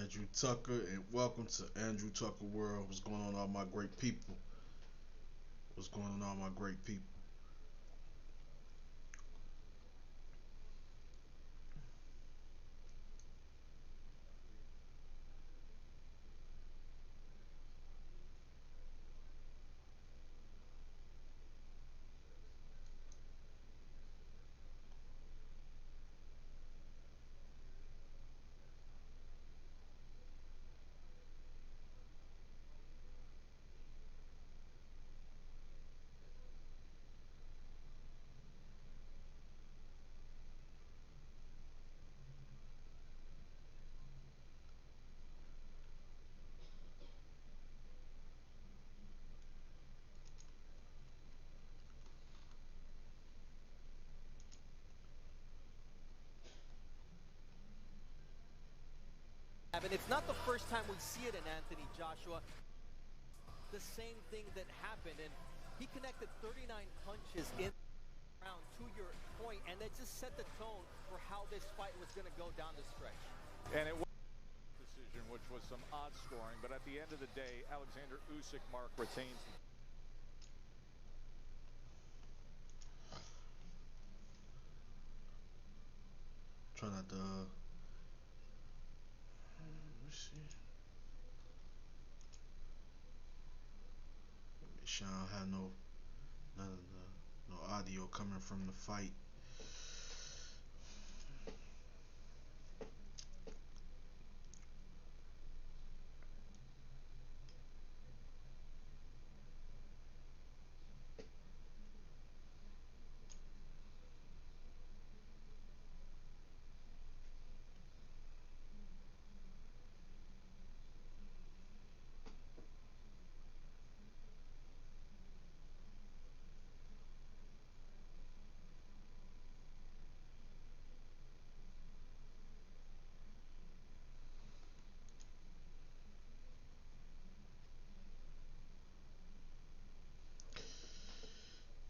Andrew Tucker, and welcome to Andrew Tucker World. What's going on, all my great people? What's going on, all my great people? And it's not the first time we see it in Anthony Joshua. The same thing that happened, and he connected 39 punches in the round, to your point, and that just set the tone for how this fight was going to go down the stretch. And it was a decision, which was some odd scoring, but at the end of the day, Alexander Usyk, Mark, retains. Try not to. Let's see. Make sure I don't have none of no audio coming from the fight.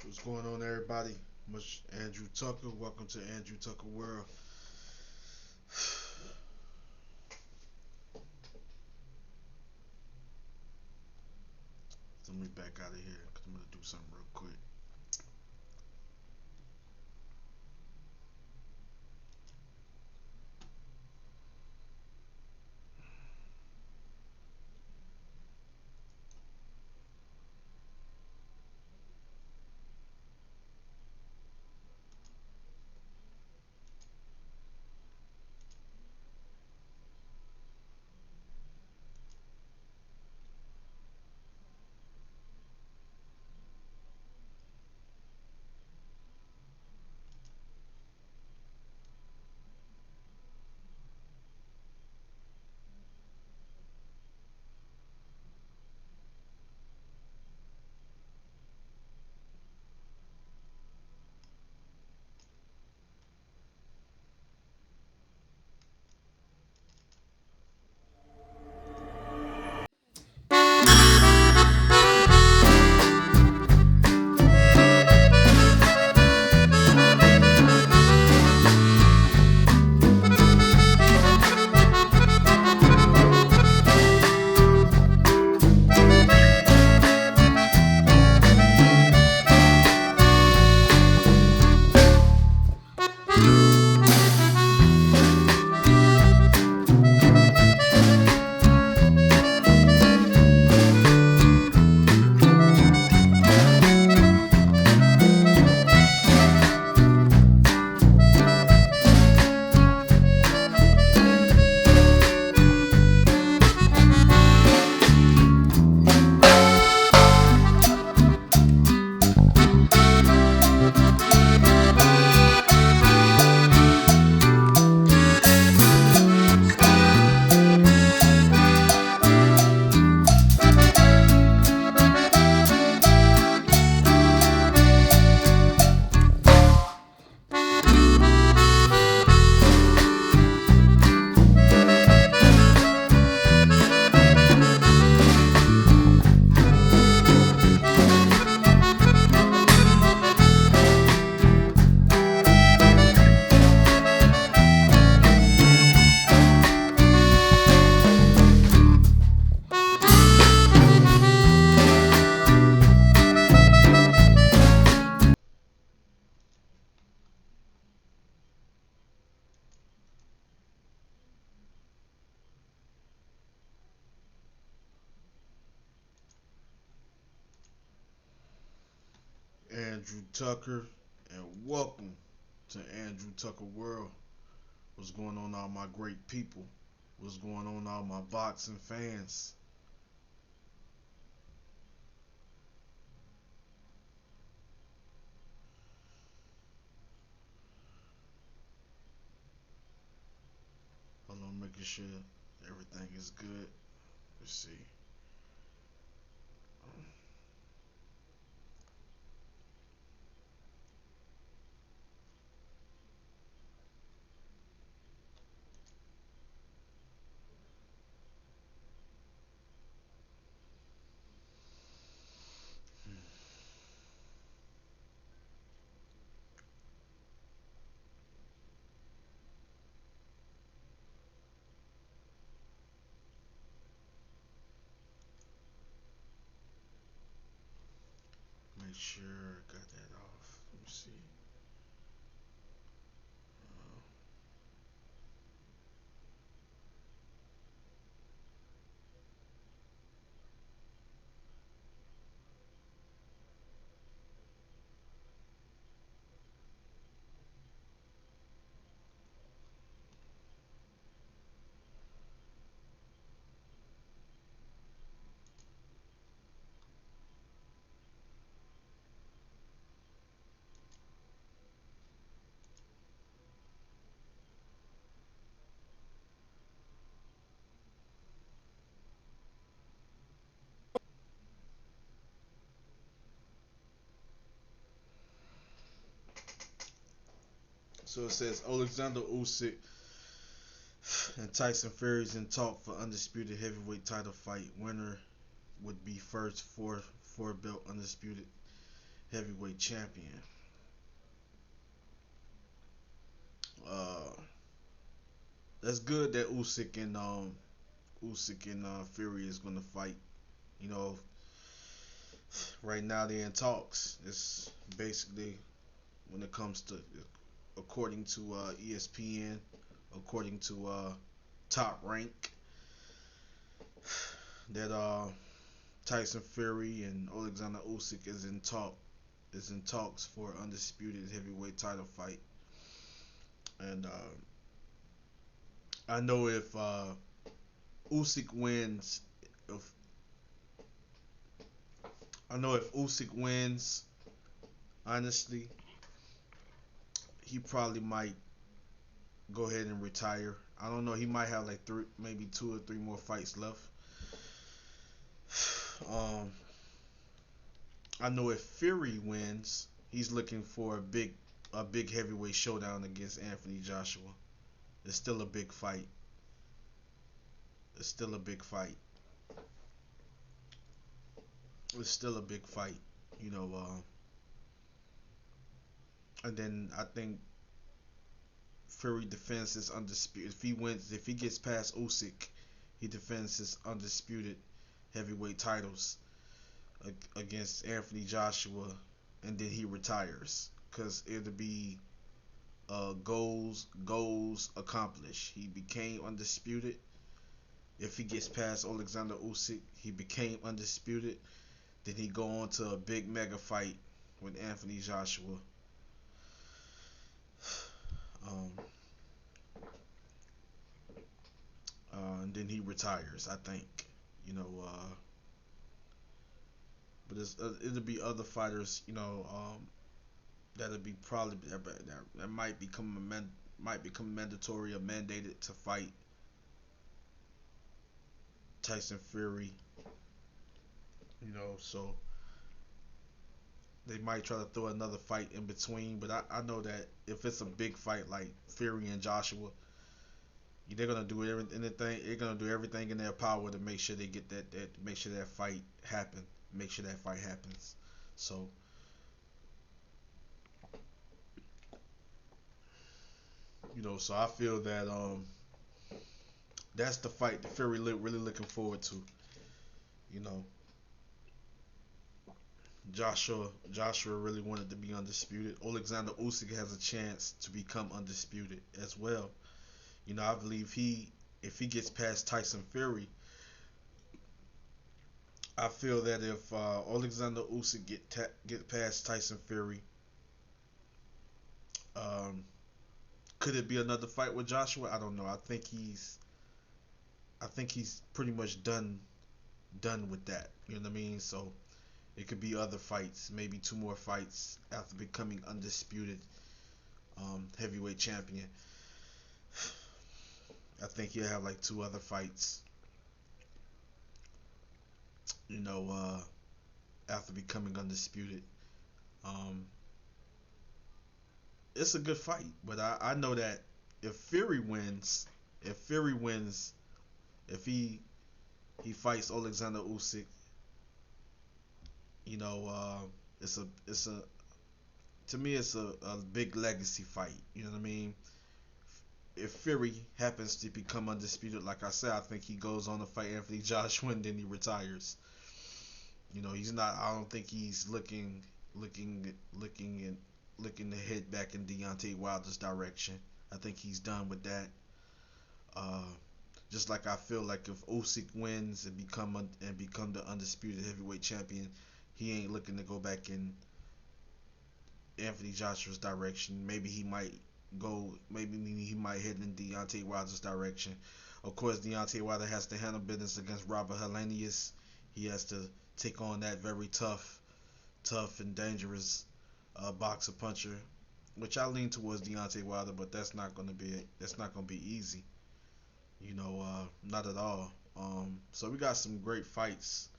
What's going on, everybody? Much Andrew Tucker. Welcome to Andrew Tucker World. Let me back out of here because I'm gonna do something real quick. Andrew Tucker, and welcome to Andrew Tucker World. What's going on, all my great people? What's going on, all my boxing fans? Hold on, making sure everything is good. Let's see. Make sure I got that off. Let me see. So it says Alexander Usyk and Tyson Fury's in talk for undisputed heavyweight title fight. Winner would be first four belt undisputed heavyweight champion. Uh, that's good that Usyk and Fury is gonna fight. You know, right now they're in talks. It's basically when it comes to, according to ESPN, according to Top Rank, that Tyson Fury and Alexander Usyk is in talks for undisputed heavyweight title fight. And I know if Usyk wins, if Usyk wins, honestly, he probably might go ahead and retire. I don't know. He might have like three, maybe two or three more fights left. Um, I know if Fury wins, he's looking for a big heavyweight showdown against Anthony Joshua. It's still a big fight. It's still a big fight. It's still a big fight. You know. And then I think Fury defends his undisputed. If he wins, if he gets past Usyk, he defends his undisputed heavyweight titles against Anthony Joshua, and then he retires because it'll be goals accomplished. He became undisputed. If he gets past Alexander Usyk, he became undisputed. Then he go on to a big mega fight with Anthony Joshua. Um, and then he retires, I think. You know, but it'll be other fighters. That'll be probably that might become mandatory or mandated to fight Tyson Fury. So they might try to throw another fight in between. But I know that if it's a big fight like Fury and Joshua, they're gonna do everything. They're gonna do everything in their power to make sure they get make sure that fight happen. Make sure that fight happens. So so I feel that that's the fight that Fury really looking forward to. You know, Joshua really wanted to be undisputed. Alexander Usyk has a chance to become undisputed as well. I believe if he gets past Tyson Fury, I feel that if Alexander Usyk get past Tyson Fury, um, could it be another fight with Joshua? I don't know. I think he's pretty much done with that. You know what I mean? So it could be other fights, maybe two more fights after becoming undisputed heavyweight champion. I think he'll have like two other fights. You know, after becoming undisputed. Um, it's a good fight, but I know that if Fury wins, if Fury wins, if he fights Alexander Usyk, you know, it's a to me it's a big legacy fight. You know what I mean? If Fury happens to become undisputed, like I said, I think he goes on to fight Anthony Joshua and then he retires. You know, he's not. I don't think he's looking looking to head back in Deontay Wilder's direction. I think he's done with that. Uh, just like I feel like if Usyk wins and become the undisputed heavyweight champion, he ain't looking to go back in Anthony Joshua's direction. Maybe he might go. Maybe he might head in Deontay Wilder's direction. Of course, Deontay Wilder has to handle business against Robert Helenius. He has to take on that very tough and dangerous boxer puncher, which I lean towards Deontay Wilder, but that's not gonna be easy. You know, not at all. So we got some great fights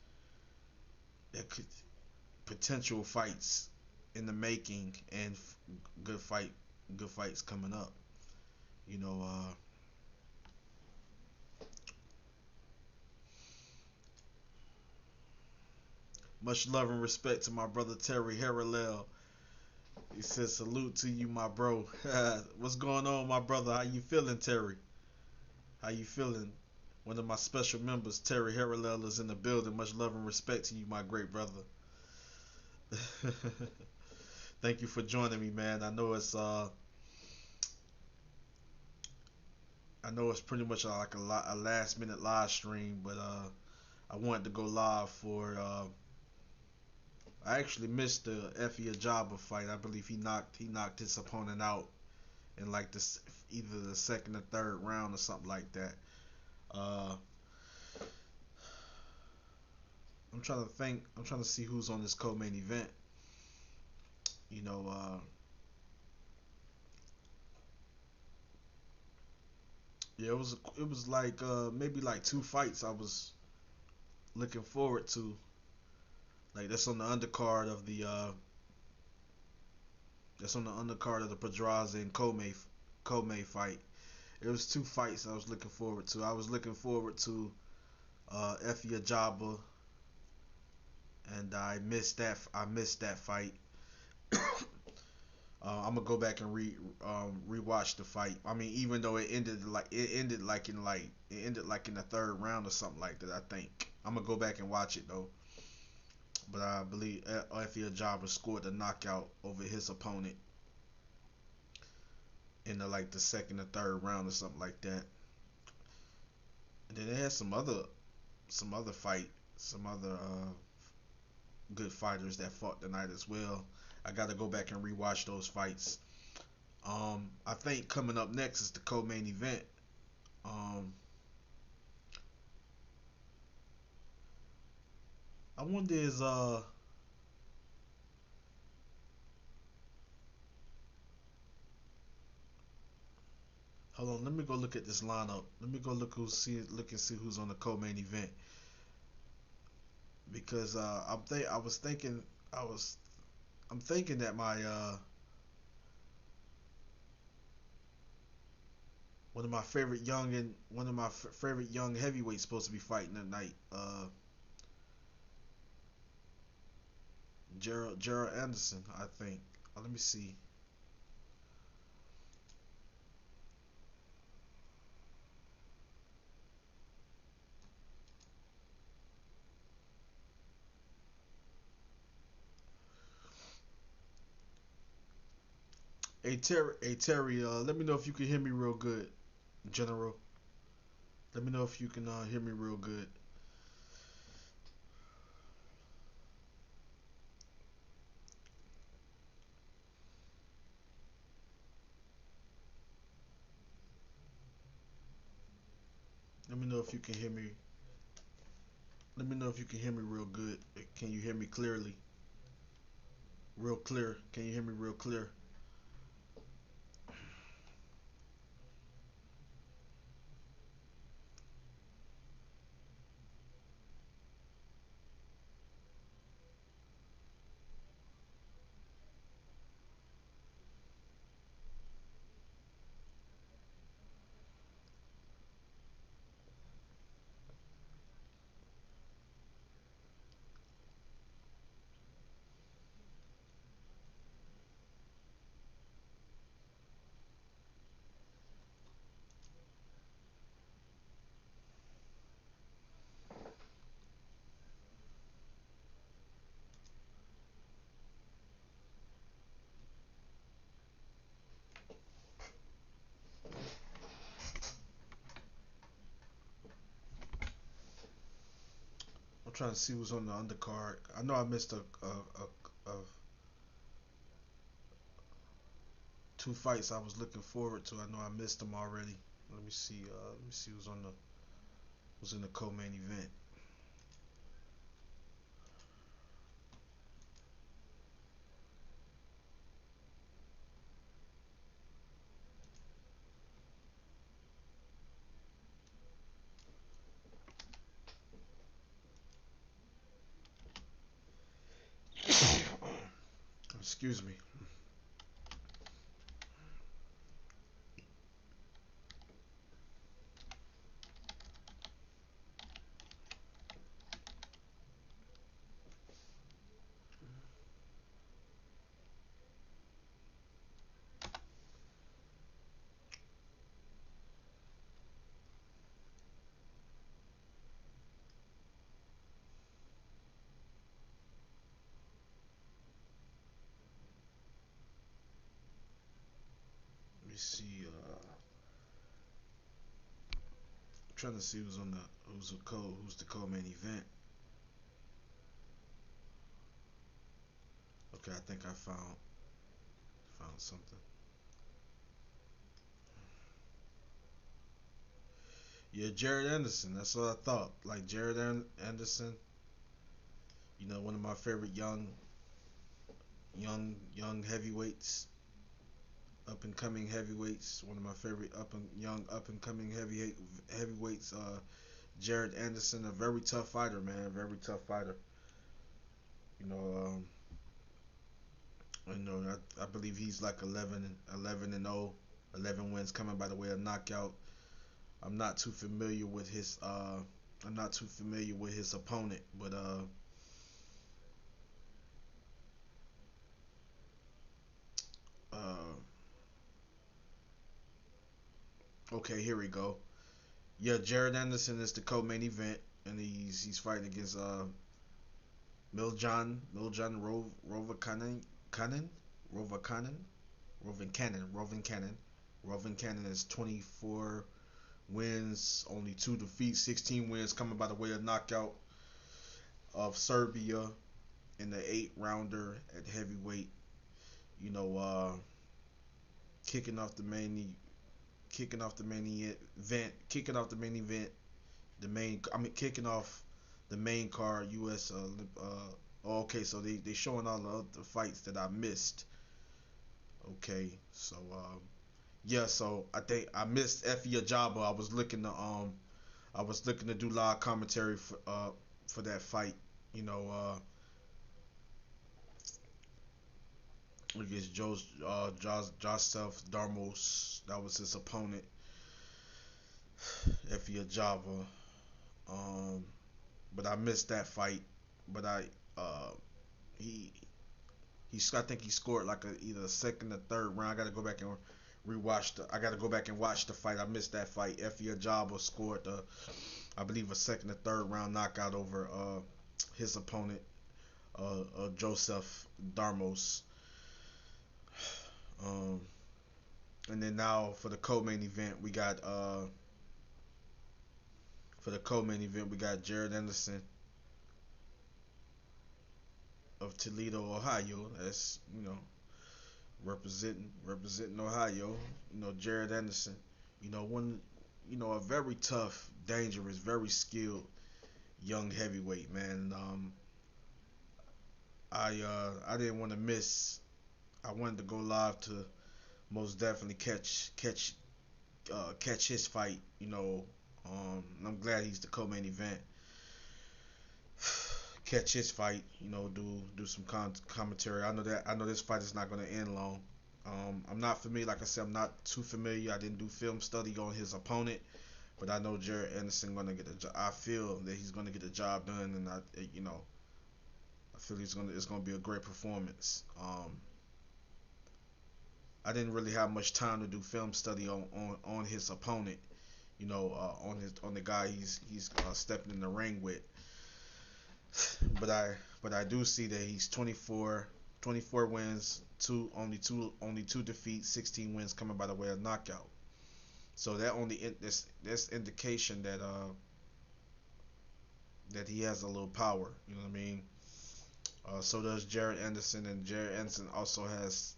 that could potential fights in the making and good fights coming up. You know, much love and respect to my brother Terry Harrell. He says salute to you, my bro. What's going on, my brother? How you feeling, Terry? How you feeling? One of my special members, Terry Harrell, is in the building. Much love and respect to you, my great brother. Thank you for joining me, man. I know it's pretty much like a last minute live stream, but I wanted to go live for I actually missed the Effie Ajaba fight. I believe he knocked his opponent out in like this either the second or third round or something like that. Uh, I'm trying to think. I'm trying to see who's on this co-main event. You know, yeah, it was like maybe like two fights I was looking forward to. Like that's on the undercard of the Pedraza and Commey fight. It was two fights I was looking forward to. I was looking forward to Effie Ajaba, and I missed that fight. I'm gonna go back and rewatch the fight. I mean, even though it ended like in the third round or something like that. I think I'm gonna go back and watch it though. But I believe Effie Ajaba scored the knockout over his opponent in the second or third round or something like that. And then they had some other fight, some other good fighters that fought tonight as well. I got to go back and rewatch those fights. I think coming up next is the co-main event. Um, I wonder is hold on, let me go look at this lineup. Let me go look and see who's on the co-main event because I was I'm thinking that my one of my favorite young heavyweights supposed to be fighting tonight. Gerald Anderson, I think. Let me see. Hey Terry, let me know if you can hear me real good, General. Let me know if you can hear me real good. Let me know if you can hear me. Let me know if you can hear me real good. Can you hear me clearly? Real clear. Can you hear me real clear? I'm trying to see who's on the undercard. I know I missed a two fights I was looking forward to. I know I missed them already. Let me see. Let me see who's in the co-main event. Excuse me. Let me see. I'm trying to see who's the co-main event. Okay, I think I found something. Yeah, Jared Anderson. That's what I thought. Like Jared Anderson. You know, one of my favorite young heavyweights, up and coming heavyweights. One of my favorite up and coming heavyweights. Jared Anderson, a very tough fighter, man. Very tough fighter. You know, I believe he's like 11 and 0, 11 wins coming by the way of knockout. I'm not too familiar with his opponent, but uh okay, here we go. Yeah, Jared Anderson is the co-main event, and he's fighting against Rovakanen Cannon Rovakanen Rovin Cannon is 24 wins, only 2 defeats, 16 wins coming by the way of knockout of Serbia in the 8 rounder at heavyweight. You know, kicking off the main kicking off the main event, kicking off the main event, kicking off the main card. U.S. Okay, so they showing all the other fights that I missed. Okay, so yeah, so I think I missed Effie Ajaba. I was looking to do live commentary for that fight. You know, against Joseph Darmos. That was his opponent, Effie Ajaba. Um, but I missed that fight. But he I think he scored like either a second or third round. I gotta go back and I gotta go back and watch the fight. I missed that fight. Effie Ajaba scored I believe a second or third round knockout over his opponent, Joseph Darmos. Um, and then now for the co-main event we got Jared Anderson of Toledo, Ohio. That's representing Ohio. You know, Jared Anderson. You know, a very tough, dangerous, very skilled young heavyweight, man. I didn't want to miss. I wanted to go live to most definitely catch his fight. I'm glad he's the co-main event. Catch his fight. Do some commentary. I know this fight is not going to end long. I'm not familiar. Like I said, I'm not too familiar. I didn't do film study on his opponent, but I know Jared Anderson gonna get a job. I feel that he's gonna get the job done, and I feel it's gonna be a great performance. I didn't really have much time to do film study on his opponent. On the guy he's stepping in the ring with. But I do see that he's 24 wins, only two defeats, 16 wins coming by the way of knockout. So that's indication that he has a little power. You know what I mean? So does Jared Anderson, and Jared Anderson also has,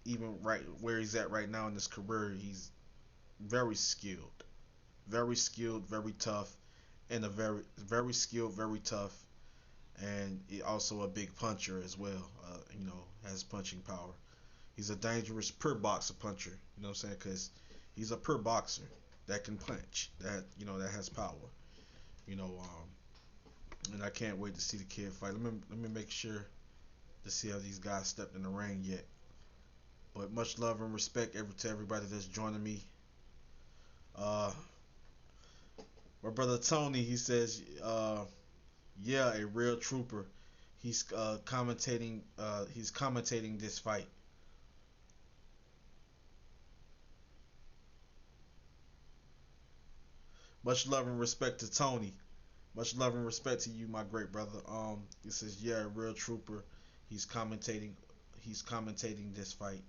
even right where he's at right now in his career, he's very skilled, very tough, and a very skilled, very tough, and also a big puncher as well. Has punching power. He's a dangerous pure boxer puncher. You know what I'm saying? Because he's a pure boxer that can punch. That has power. And I can't wait to see the kid fight. Let me make sure to see how these guys stepped in the ring yet. But much love and respect to everybody that's joining me. My brother Tony, he says, yeah, a real trooper. He's commentating. He's commentating this fight. Much love and respect to Tony. Much love and respect to you, my great brother. He says, yeah, a real trooper. He's commentating. He's commentating this fight.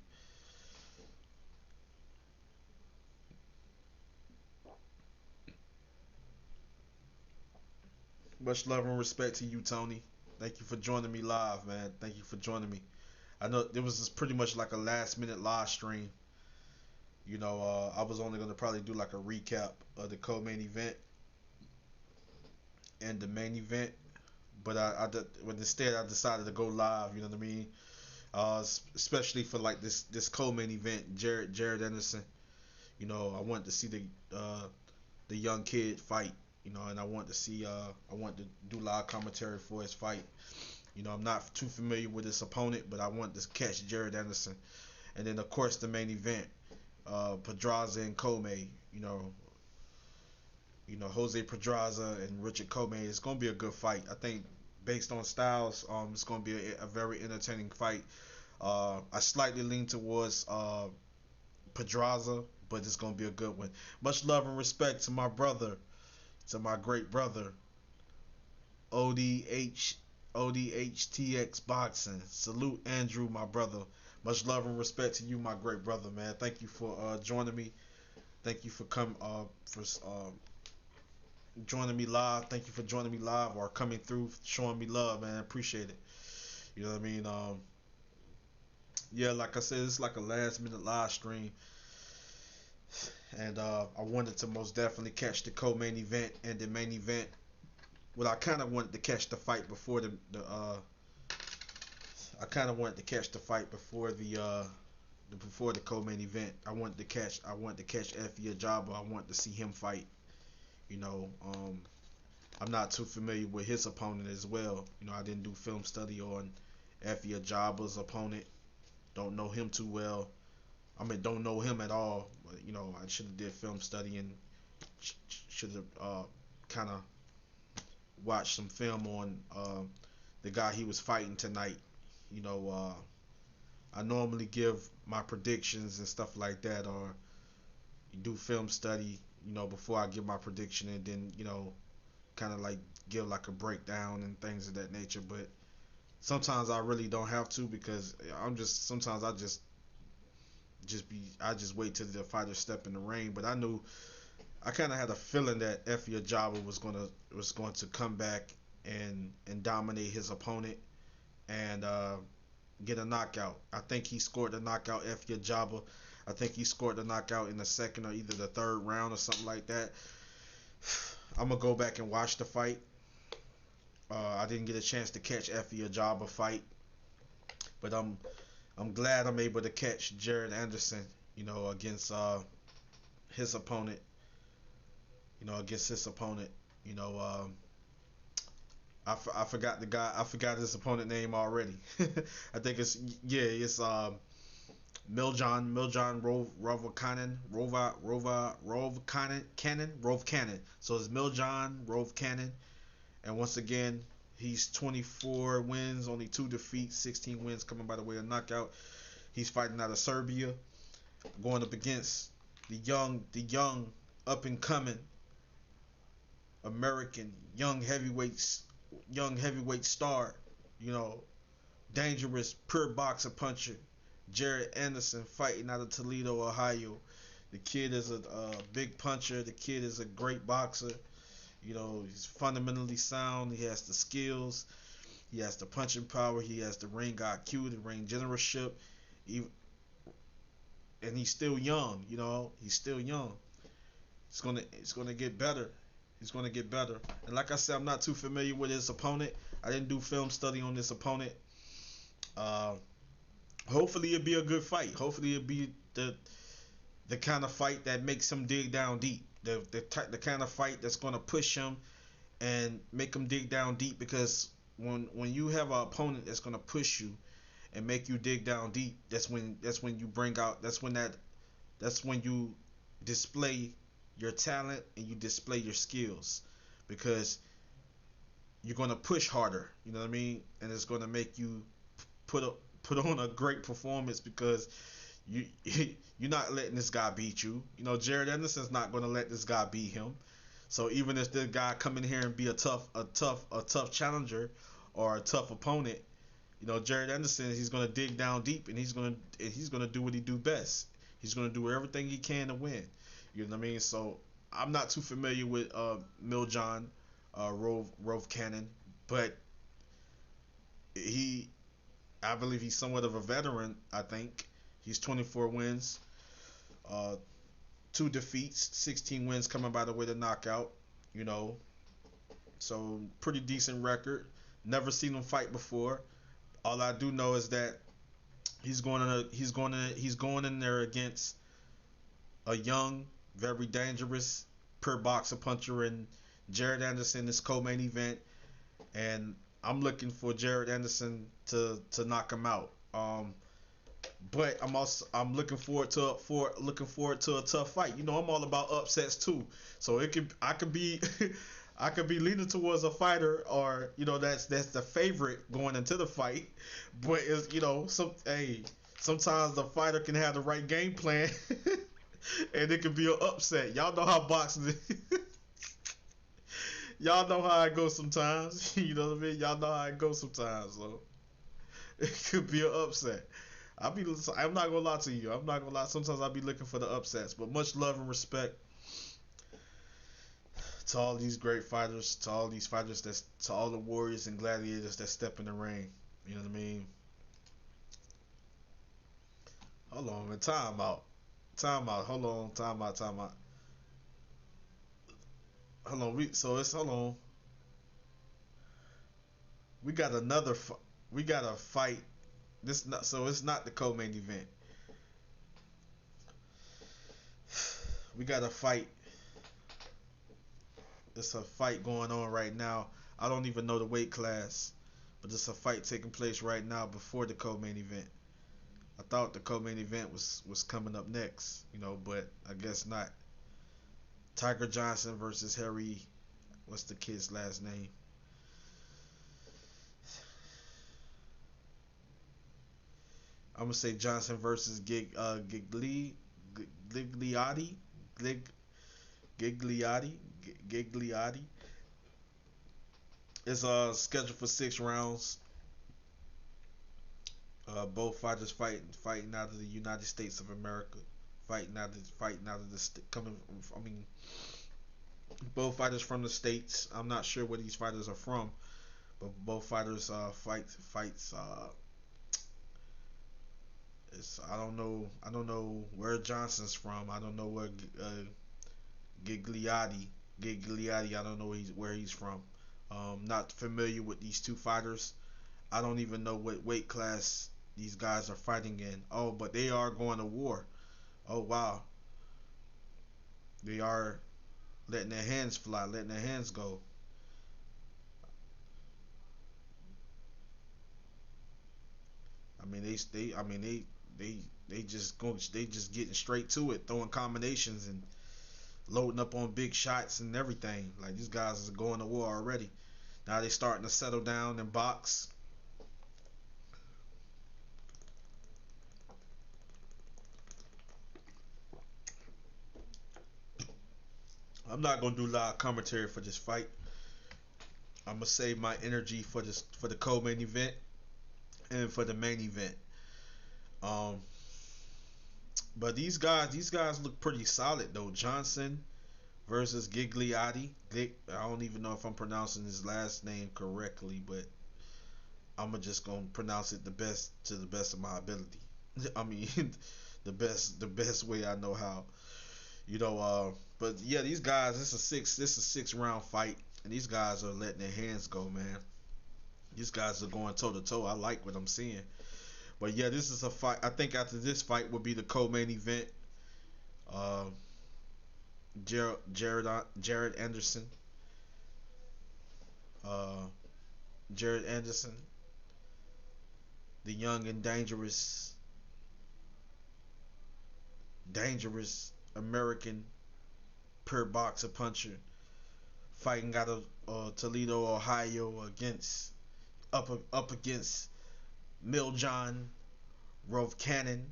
Much love and respect to you, Tony. Thank you for joining me live, man. Thank you for joining me. I know it was just pretty much like a last minute live stream. I was only gonna probably do like a recap of the co-main event and the main event, but but instead I decided to go live. You know what I mean? Especially for like this co-main event, Jared Anderson. I wanted to see the young kid fight. And I want to do live commentary for his fight. I'm not too familiar with his opponent, but I want to catch Jared Anderson, and then of course the main event, Pedraza and Commey. Jose Pedraza and Richard Commey. It's gonna be a good fight. I think based on styles, it's gonna be a very entertaining fight. I slightly lean towards Pedraza, but it's gonna be a good one. Much love and respect to my brother, to my great brother, ODHTX Boxing. Salute Andrew, my brother. Much love and respect to you, my great brother, man. Thank you for joining me. Thank you for joining me live. Thank you for joining me live or coming through, showing me love, man. Appreciate it. You know what I mean? Yeah, like I said, it's like a last minute live stream, and I wanted to most definitely catch the co-main event and the main event. Well, I kind of wanted to catch the fight before I kind of wanted to catch the fight before before the co-main event. I wanted to catch Effie Ajaba. I wanted to see him fight. I'm not too familiar with his opponent as well. I didn't do film study on Effie Ajaba's opponent. Don't know him too well. I mean, don't know him at all. But, I should have did film study and should have kind of watched some film on the guy he was fighting tonight. I normally give my predictions and stuff like that, or do film study, before I give my prediction, and then, kind of like give like a breakdown and things of that nature. But sometimes I really don't have to, because sometimes I just wait till the fighter step in the ring. But I kind of had a feeling that Effie Ajaba was going to come back and dominate his opponent and get a knockout. I think he scored the knockout, Effie Ajaba. I think he scored the knockout in the second or either the third round or something like that. I'm gonna go back and watch the fight. I didn't get a chance to catch Effie Ajaba fight, but I'm glad I'm able to catch Jared Anderson, against his opponent. Against his opponent. You know, I forgot the guy. I forgot his opponent name already. I think it's Miljan Rove Cannon. So it's Miljan Rove Cannon, and once again he's 24 wins, only 2 defeats, 16 wins coming by the way of knockout. He's fighting out of Serbia, going up against the young up and coming American young heavyweight star, dangerous pure boxer puncher, Jared Anderson, fighting out of Toledo, Ohio. The kid is a big puncher. The kid is a great boxer. He's fundamentally sound. He has the skills. He has the punching power. He has the ring IQ, the ring generalship. And he's still young. He's still young. It's gonna get better. He's gonna get better. And like I said, I'm not too familiar with his opponent. I didn't do film study on this opponent. Hopefully it'll be a good fight. Hopefully it'll be the kind of fight that makes him dig down deep. The kind of fight that's gonna push him and make him dig down deep, because when you have an opponent that's gonna push you and make you dig down deep, that's when you bring out that's when you display your talent and you display your skills, because you're gonna push harder. You know what I mean? And it's gonna make you put on a great performance, because you're not letting this guy beat you. Jared Anderson's not gonna let this guy beat him. So even if this guy come in here and be a tough challenger or a tough opponent, Jared Anderson, he's gonna dig down deep, and he's gonna do what he do best. He's gonna do everything he can to win. You know what I mean? So I'm not too familiar with Miljan Rove Cannon, but I believe he's somewhat of a veteran. I think he's 24 wins, 2 defeats, 16 wins coming by the way to knockout. So pretty decent record. Never seen him fight before. All I do know is that he's going in there against a young, very dangerous per boxer puncher, and Jared Anderson is co-main event, and I'm looking for Jared Anderson to knock him out. But I'm looking forward to a tough fight. I'm all about upsets too. So I could be I could be leaning towards a fighter, or that's the favorite going into the fight. But it's sometimes the fighter can have the right game plan. And it could be an upset. Y'all know how boxing is. Y'all know how it goes sometimes. You know what I mean? Y'all know how it goes sometimes. So it could be an upset. I'm not gonna lie to you. I'm not gonna lie. Sometimes I'll be looking for the upsets. But much love and respect to all these great fighters, to all these fighters, to all the warriors and gladiators that step in the ring. You know what I mean? Hold on, man. Time out. Hold on. Time out. Hold on. Hold on. We got another. We got a fight. It's not the co-main event. We got a fight. It's a fight going on right now. I don't even know the weight class, but it's a fight taking place right now before the co-main event. I thought the co-main event was coming up next, but I guess not. Tiger Johnson versus Harry. What's the kid's last name? I'm gonna say Johnson versus Gigliotti. Gigliotti. It's scheduled for 6 rounds. Both fighters fighting out of the United States of America. Fighting out of the both fighters from the States. I'm not sure where these fighters are from, but both fighters fights I don't know where Johnson's from. I don't know where Gigliotti Gigliotti. I don't know where he's from. Not familiar with these two fighters. I don't even know what weight class these guys are fighting in. Oh, but they are going to war. Oh wow, they are letting their hands fly, letting their hands go. I mean they they just getting straight to it, throwing combinations and loading up on big shots and everything. Like these guys are going to war already. Now they starting to settle down and box. I'm not gonna do live commentary for this fight. I'm gonna save my energy for the co-main event and for the main event. Um, but these guys look pretty solid though. Johnson versus Gigliotti. I don't even know if I'm pronouncing his last name correctly, but just gonna pronounce it to the best of my ability. I mean, the best way I know how. You know, but yeah, these guys. This is a 6 round fight, and these guys are letting their hands go, man. These guys are going toe to toe. I like what I'm seeing. But yeah, this is a fight. I think after this fight will be the co-main event. Uh, Jared Anderson. Uh, Jared Anderson, the young and dangerous American pure boxer puncher, fighting out of Toledo, Ohio, against up against Miljan Rovkanin,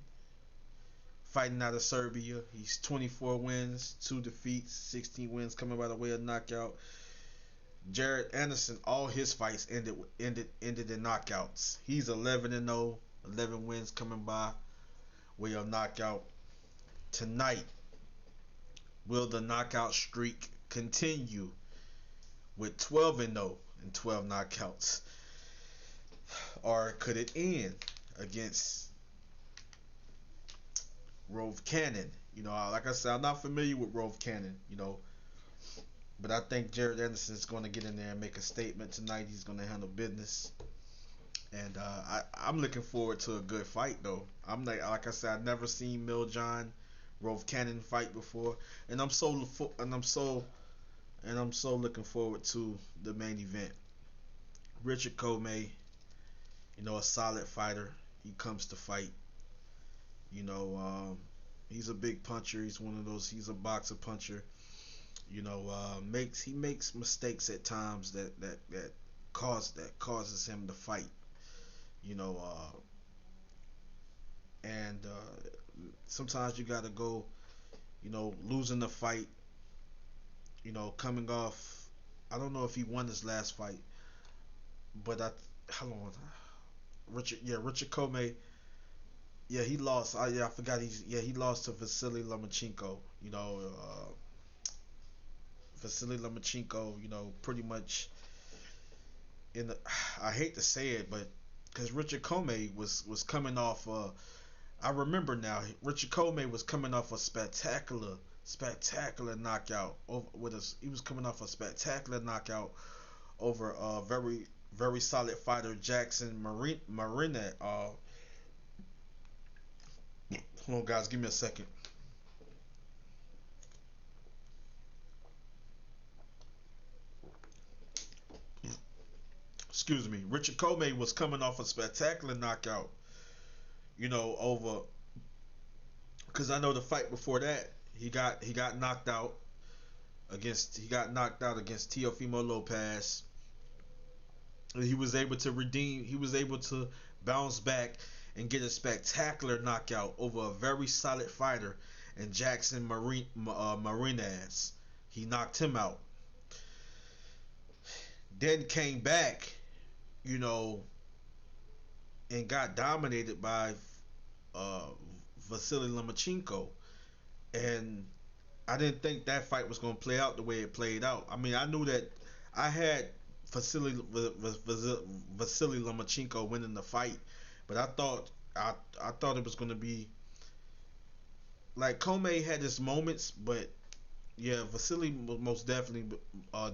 fighting out of Serbia. He's 24 wins, 2 defeats, 16 wins coming by the way of knockout. Jared Anderson, all his fights ended in knockouts. He's 11-0, 11 wins coming by way of knockout. Tonight, will the knockout streak continue with 12-0 and 12 knockouts, or could it end against Rovkanin? You know, like I said, I'm not familiar with Rovkanin. You know, but I think Jared Anderson is going to get in there and make a statement tonight. He's going to handle business, and I'm looking forward to a good fight though. I'm like I said, I've never seen Miljan Rovkanin fight before, and I'm so looking forward to the main event. Richard Commey, you know, a solid fighter. He comes to fight. You know, he's a big puncher. He's one of those. He's a boxer puncher. You know, he makes mistakes at times that causes him to fight. You know, and sometimes you gotta go. You know, losing the fight. You know, coming off. I don't know if he won his last fight, but hold on. Richard Commey. Yeah, he lost. I forgot he lost to Vasily Lomachenko. You know, Vasily Lomachenko. You know, pretty much in the. I hate to say it, but because Richard Commey was coming off. I remember now. Richard Commey was coming off a spectacular knockout over with us. He was coming off a spectacular knockout over a very solid fighter, Jackson Marinette. Hold on, guys, give me a second. Excuse me. Richard Commey was coming off a spectacular knockout. You know, over because I know the fight before that he got knocked out against Teofimo Lopez. He was able to redeem. He was able to bounce back and get a spectacular knockout over a very solid fighter and Jackson Marinez. He knocked him out. Then came back, you know, and got dominated by uh, Vasily Lomachenko. And I didn't think that fight was going to play out the way it played out. I mean, I knew that I had Vasily Lomachenko winning the fight, but I thought it was gonna be like Commey had his moments, but yeah, Vasily most definitely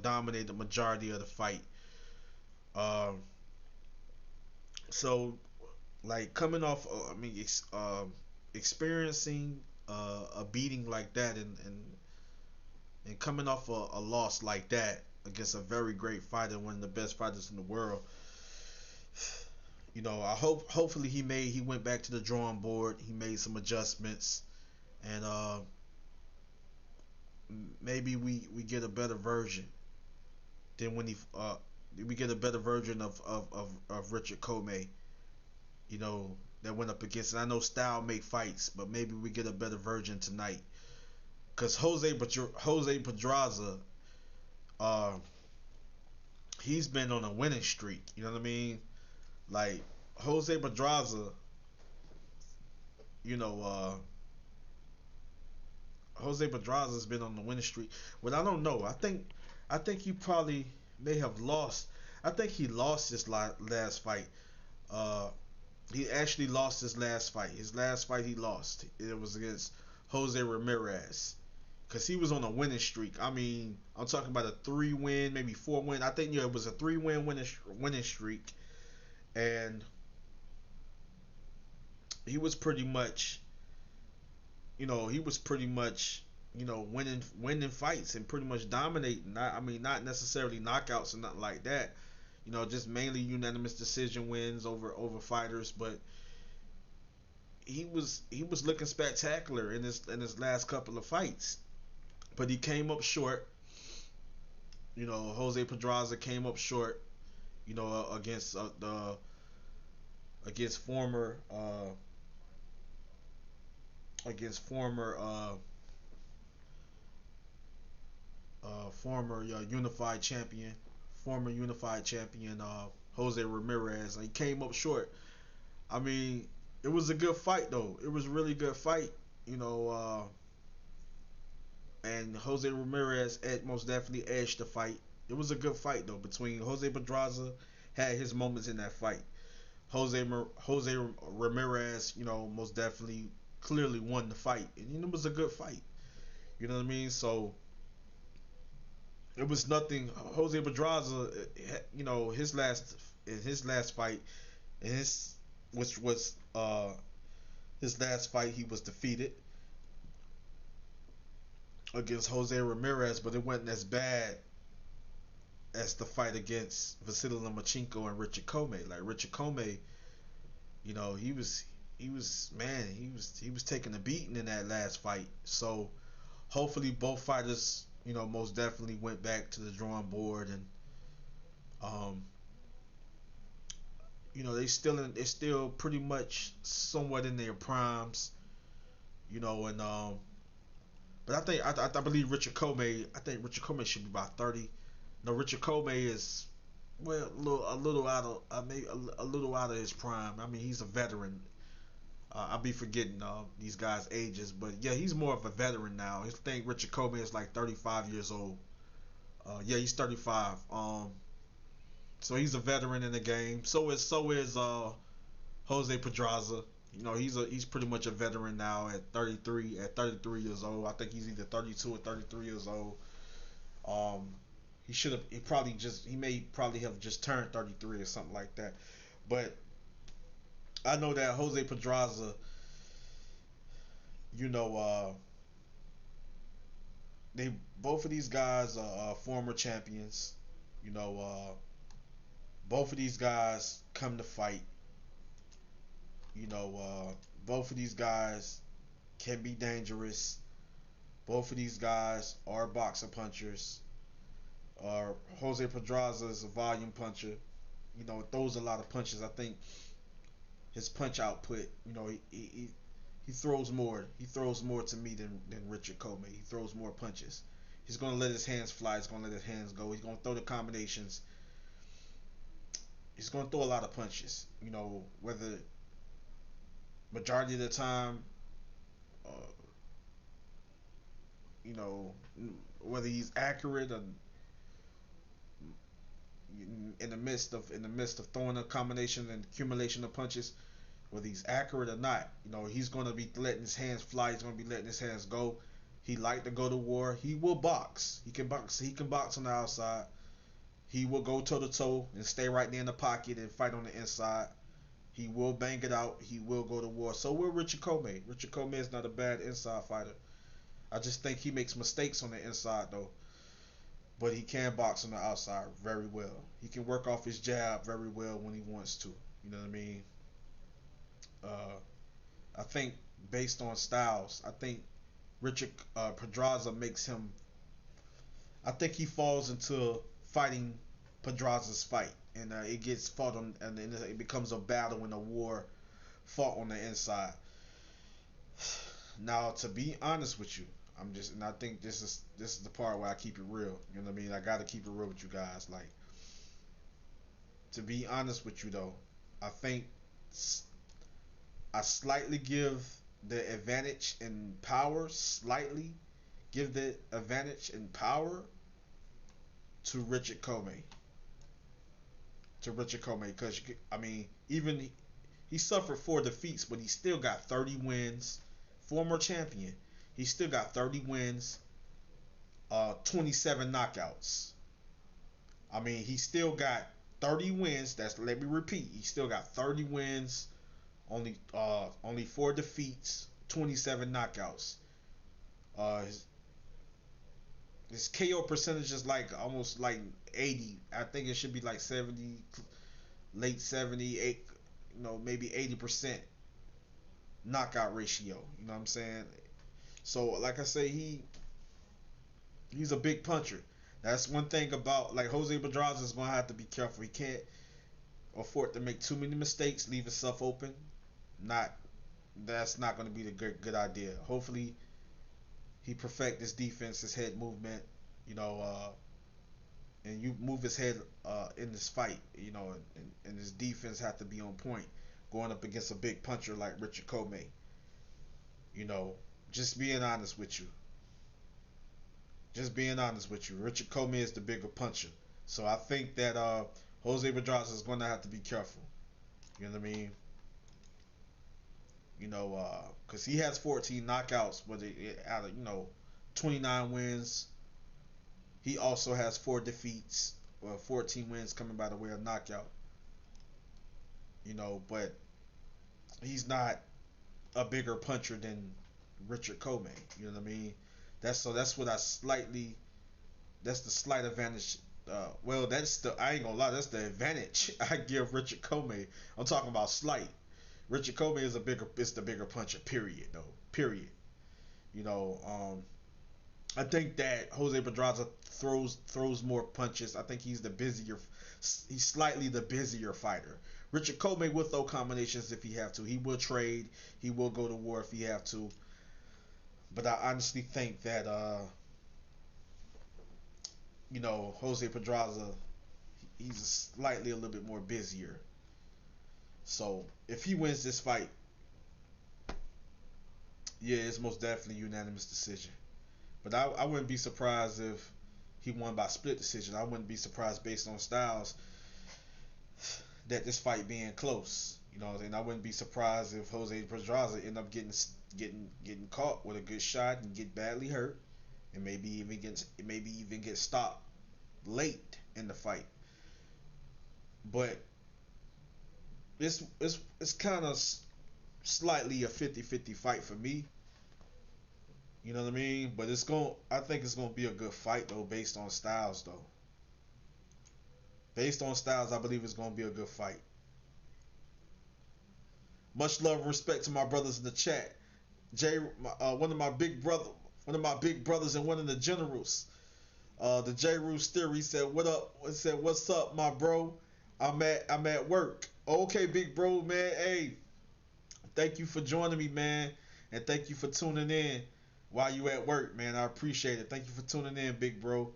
dominated the majority of the fight. Um, so like coming off, experiencing a beating like that, and coming off a loss like that against a very great fighter, one of the best fighters in the world. I hopefully he went back to the drawing board. He made some adjustments, and maybe we get a better version than when we get a better version of Richard Commey. That went up against. And I know style make fights, but maybe we get a better version tonight. Cause Jose Pedraza, uh, he's been on a winning streak. You know what I mean? Like Jose Pedraza, you know, Jose Pedraza's been on the winning streak. But I don't know. I think he probably may have lost. I think he lost his last fight. Uh, he actually lost his last fight. His last fight he lost. It was against Jose Ramirez. Cause he was on a winning streak. I mean, I'm talking about a 3-win, maybe 4-win. I think it was a 3-win winning streak, and he was pretty much, winning fights and pretty much dominating. Not necessarily knockouts and nothing like that. Just mainly unanimous decision wins over fighters. But he was looking spectacular in his last couple of fights. But he came up short. Jose Pedraza came up short. Against the against former against former unified champion, Jose Ramirez. He came up short. I mean, it was a good fight though. It was a really good fight. You know, and Jose Ramirez most definitely edged the fight. It was a good fight though. Between Jose Pedraza had his moments in that fight. Jose Ramirez, most definitely clearly won the fight, and it was a good fight. You know what I mean? So it was nothing. Jose Pedraza, his last fight, which was his last fight, he was defeated against Jose Ramirez, but it wasn't as bad as the fight against Vasily Lomachenko and Richard Commey. Like Richard Commey, he was taking a beating in that last fight. So hopefully both fighters, most definitely went back to the drawing board, and um, they're still pretty much somewhat in their primes, and but I believe Richard Commey. I think Richard Commey should be about 30. No, Richard Commey is well a little out of maybe a little out of his prime. I mean, he's a veteran. I'll be forgetting these guys' ages, but yeah, he's more of a veteran now. I think Richard Commey is like 35 years old. Yeah, he's 35. So he's a veteran in the game. So is Jose Pedraza. He's pretty much a veteran now at 33 years old. I think he's either 32 or 33 years old. Um, he may probably have just turned 33 or something like that. But I know that Jose Pedraza, you know, they both of these guys are former champions. You know, both of these guys come to fight. Both of these guys can be dangerous. Both of these guys are boxer punchers. Jose Pedraza is a volume puncher. Throws a lot of punches. I think his punch output, he throws more. He throws more to me than Richard Commey. He throws more punches. He's gonna let his hands fly. He's gonna let his hands go. He's gonna throw the combinations. He's gonna throw a lot of punches. Whether majority of the time, uh, you know, whether he's accurate or in the midst of throwing a combination and accumulation of punches, whether he's accurate or not. You know, he's going to be letting his hands fly. He's going to be letting his hands go. He like to go to war. He will box. He can box. He can box on the outside. He will go toe to toe and stay right there in the pocket and fight on the inside. He will bang it out. He will go to war. So will Richard Commey. Richard Commey is not a bad inside fighter. I just think he makes mistakes on the inside though. But he can box on the outside very well. He can work off his jab very well when he wants to. You know what I mean? Uh, I think based on styles, I think Richard Pedraza makes him. I think he falls into fighting Pedraza's fight, and it gets fought on, and then it becomes a battle and a war fought on the inside. Now, to be honest with you, and I think this is the part where I keep it real. You know what I mean? I gotta keep it real with you guys. Like, to be honest with you though, I think I slightly give the advantage in power, slightly give the advantage in power to Richard Commey. Because I mean, even he suffered 4 defeats, but he still got 30 wins. Former champion, he still got 30 wins, 27 knockouts. I mean, he still got 30 wins. Let me repeat. He still got 30 wins, only 4 defeats, 27 knockouts. His KO percentage is like almost like 80. I think it should be like 70, late 78, maybe 80% knockout ratio. You know what I'm saying? So like I say, he's a big puncher. That's one thing about like Jose Pedraza is gonna have to be careful. He can't afford to make too many mistakes, leave himself open. That's not gonna be the good idea. Hopefully he perfect his defense, his head movement, and you move his head in this fight, and his defense have to be on point going up against a big puncher like Richard Commey. Just being honest with you. Richard Commey is the bigger puncher. So I think that Jose Pedraza is going to have to be careful. You know what I mean? Because he has 14 knockouts, but out of 29 wins, he also has 4 defeats, 14 wins coming by the way of knockout. But he's not a bigger puncher than Richard Commey. You know what I mean? That's what that's the slight advantage. I ain't gonna lie, that's the advantage I give Richard Commey. I'm talking about slight. Richard Commey is the bigger puncher. Period. Though. Period. I think that Jose Pedraza throws more punches. I think he's slightly the busier fighter. Richard Commey will throw combinations if he have to. He will trade. He will go to war if he have to. But I honestly think that Jose Pedraza, he's slightly a little bit more busier. So if he wins this fight, yeah, it's most definitely a unanimous decision. But I wouldn't be surprised if he won by split decision. I wouldn't be surprised based on styles that this fight being close. And I wouldn't be surprised if Jose Pedraza end up getting caught with a good shot and get badly hurt, and maybe even get stopped late in the fight. But it's kind of slightly a 50-50 fight for me. You know what I mean? But I think it's gonna be a good fight though, based on styles though. Based on styles, I believe it's gonna be a good fight. Much love and respect to my brothers in the chat. One of my big brothers and one of the generals. The J. Roos Theory said, "What up?" Said, "What's up, my bro? I'm at work." Okay, big bro, man. Hey, thank you for joining me, man, and thank you for tuning in while you at work, man. I appreciate it. Thank you for tuning in, big bro.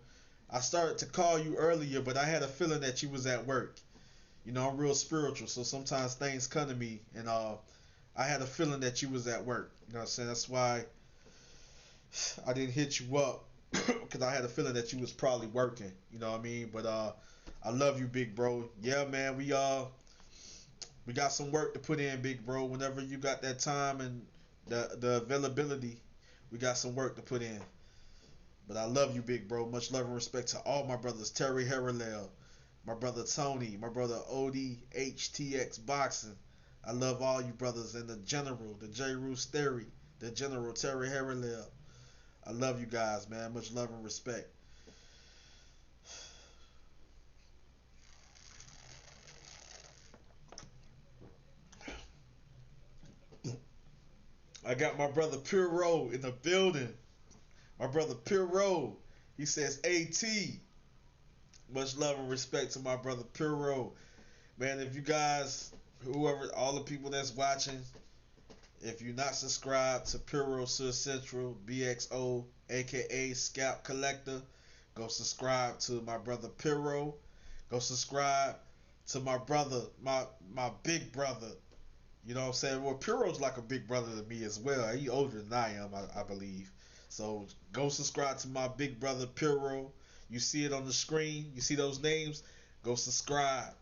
I started to call you earlier, but I had a feeling that you was at work. I'm real spiritual, so sometimes things come to me, and I had a feeling that you was at work. You know what I'm saying? That's why I didn't hit you up, because I had a feeling that you was probably working. You know what I mean? But I love you, big bro. Yeah, man. We got some work to put in, big bro. Whenever you got that time and the availability, we got some work to put in. But I love you, big bro. Much love and respect to all my brothers. Terry Harrell, my brother Tony, my brother ODHTX Boxing. I love all you brothers, and the General, the J. Roos Theory, the General Terry Harrell. I love you guys, man. Much love and respect. I got my brother Puro in the building. My brother Puro. He says AT. Much love and respect to my brother Puro. Man, if you guys, whoever, all the people that's watching, if you're not subscribed to Puro Sur Central, BXO, aka Scalp Collector, go subscribe to my brother Puro. Go subscribe to my brother, my big brother. You know what I'm saying? Well, Puro's like a big brother to me as well. He older than I am, I believe. So go subscribe to my big brother Puro. You see it on the screen. You see those names? Go subscribe.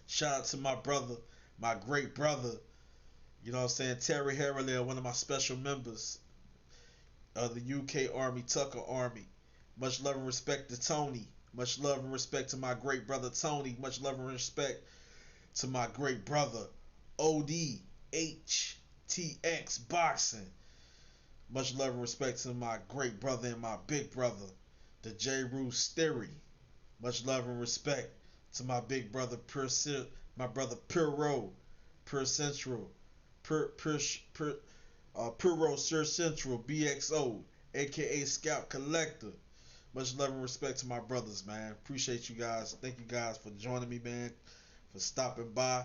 Shout out to my brother, my great brother. You know what I'm saying? Terry Harrell, one of my special members of the UK Army, Tucker Army. Much love and respect to Tony. Much love and respect to my great brother Tony. Much love and respect to my great brother ODHTX Boxing. Much love and respect to my great brother and my big brother, the J. Roos Theory. Much love and respect to my big brother, my brother Puro, Pure Central, Puro Sur Central, BXO, aka Scalp Collector. Much love and respect to my brothers, man. Appreciate you guys. Thank you guys for joining me, man, for stopping by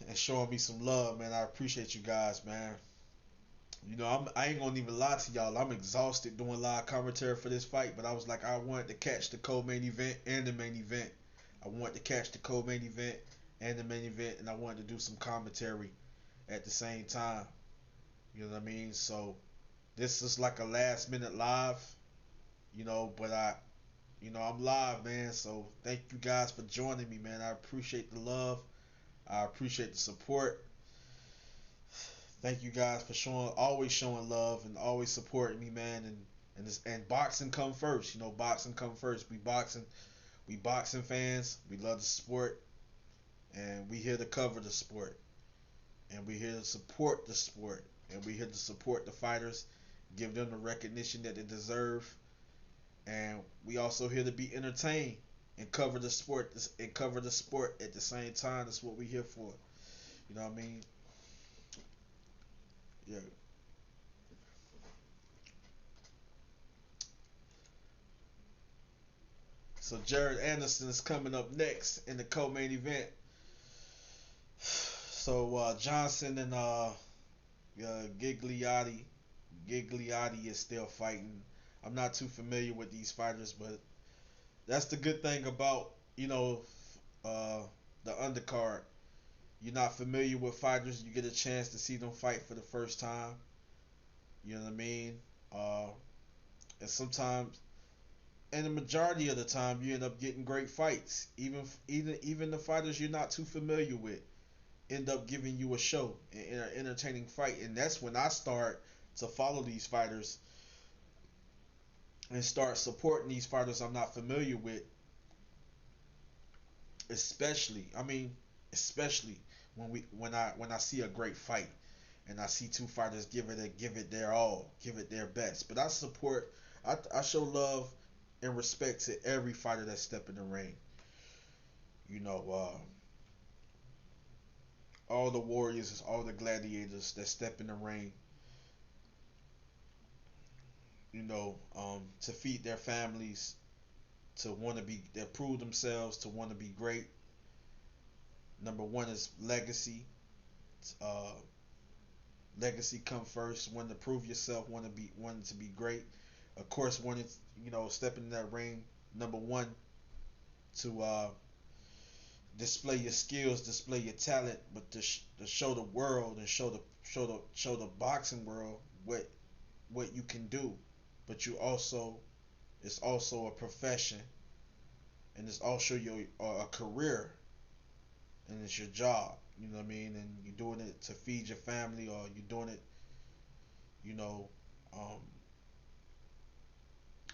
and showing me some love, man. I appreciate you guys, man. You know, I ain't gonna even lie to y'all. I'm exhausted doing live commentary for this fight, but I was like, I wanted to catch the co-main event and the main event. I wanted to catch the co-main event and the main event, and I wanted to do some commentary at the same time. You know what I mean? So this is like a last minute live, you know, but I'm live, man. So thank you guys for joining me, man. I appreciate the love. I appreciate the support. Thank you guys for always showing love and always supporting me, man. And boxing come first. You know, boxing come first. We boxing fans. We love the sport, and we here to cover the sport, and we here to support the sport, and we here to support the fighters, give them the recognition that they deserve, and we also here to be entertained and cover the sport at the same time. That's what we here for. You know what I mean? Yeah. So Jared Anderson is coming up next in the co-main event. So Johnson and Gigliotti is still fighting. I'm not too familiar with these fighters, but that's the good thing about uh, the undercard. You're not familiar with fighters, you get a chance to see them fight for the first time. You know what I mean? And sometimes, and the majority of the time, you end up getting great fights. Even the fighters you're not too familiar with end up giving you a show and an entertaining fight. And that's when I start to follow these fighters and start supporting these fighters I'm not familiar with. Especially when I see a great fight and I see two fighters give it their all, give it their best. But I show love and respect to every fighter that step in the ring. You know, all the warriors, all the gladiators that step in the ring. You know, to feed their families, that prove themselves, to want to be great. Number one is legacy. Uh, Legacy come first. Want to prove yourself. Want to be great. Of course, wanting stepping in that ring. Number one, to display your skills, display your talent, but to show the world and show the boxing world what you can do. But it's also a profession, and it's also a career. and it's your job. You know what I mean? And you're doing it to feed your family, or you're doing it, you know, um,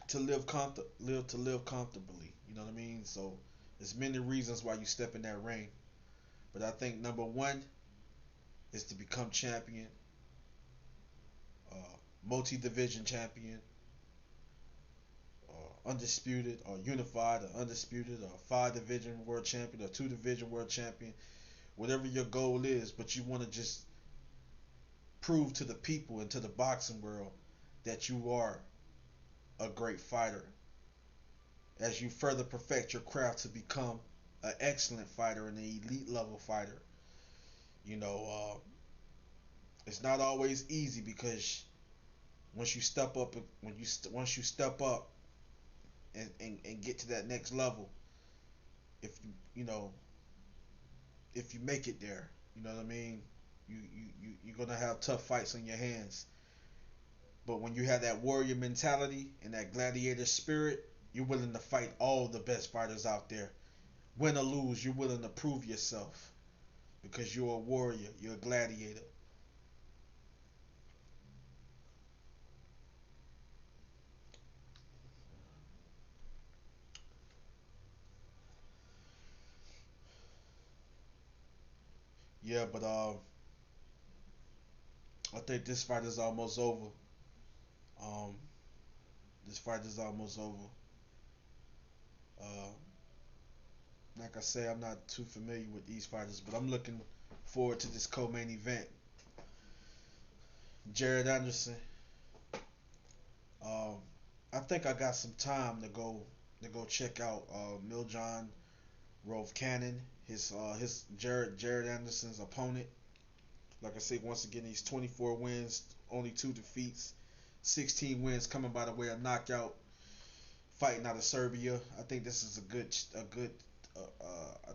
to live comfortably. You know what I mean? So there's many reasons why you step in that ring, but I think number one is to become champion, uh, multi-division champion, undisputed or unified or undisputed, or 5 division world champion or 2 division world champion, whatever your goal is. But you want to just prove to the people and to the boxing world that you are a great fighter. As you further perfect your craft to become an excellent fighter and an elite level fighter, you know, it's not always easy, because once you step up, once you step up and get to that next level, if you know if you make it there, you know what I mean. You're gonna have tough fights on your hands, but when you have that warrior mentality and that gladiator spirit, you're willing to fight all the best fighters out there. Win or lose, you're willing to prove yourself because you're a warrior, you're a gladiator. Yeah, but I think this fight is almost over. Um, this fight is almost over. Uh, like I say, I'm not too familiar with these fighters, but I'm looking forward to this co-main event. Jared Anderson. Um, I think I got some time to go check out Miljon Cannon, his Jared Anderson's opponent. Like I said, once again, he's 24 wins, only 2 defeats, 16 wins coming by the way of knockout, fighting out of Serbia. I think this is I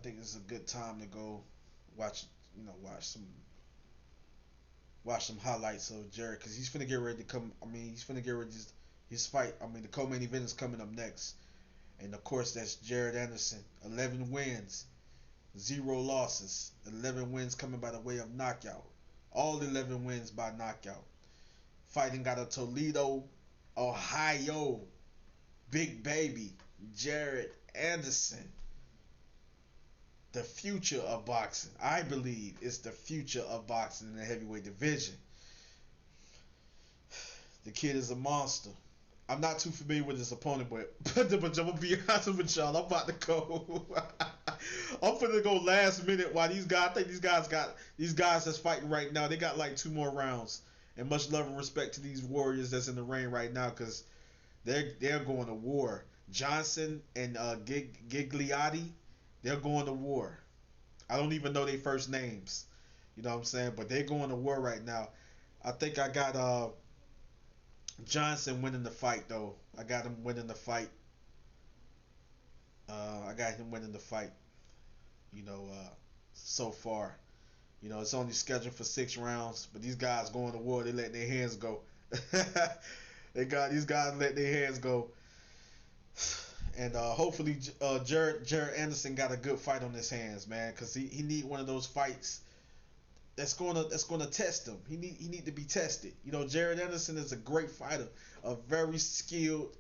think this is a good time to go watch, watch some highlights of Jared, because he's finna get ready to come. I mean, he's finna get ready to his fight. I mean, the co-main event is coming up next, and of course that's Jared Anderson. 11 wins, 0 losses. 11 wins coming by the way of knockout. All 11 wins by knockout. Fighting out of Toledo, Ohio. Big baby Jared Anderson. The future of boxing. I believe it's the future of boxing in the heavyweight division. The kid is a monster. I'm not too familiar with his opponent, but I'm gonna be honest with y'all. I'm about to go. I'm finna go last minute. While I think these guys that's fighting right now. They got like 2 more rounds. And much love and respect to these warriors that's in the ring right now, because they're going to war. Johnson and Gigliotti, they're going to war. I don't even know their first names. You know what I'm saying? But they're going to war right now. I think I got Johnson winning the fight though. I got him winning the fight. I got him winning the fight. You know, so far. You know, it's only scheduled for 6 rounds, but these guys going to war. They let their hands go. These guys let their hands go. And hopefully Jared Anderson got a good fight on his hands, man, because he need one of those fights that's gonna test him. He need to be tested. You know, Jared Anderson is a great fighter, a very skilled,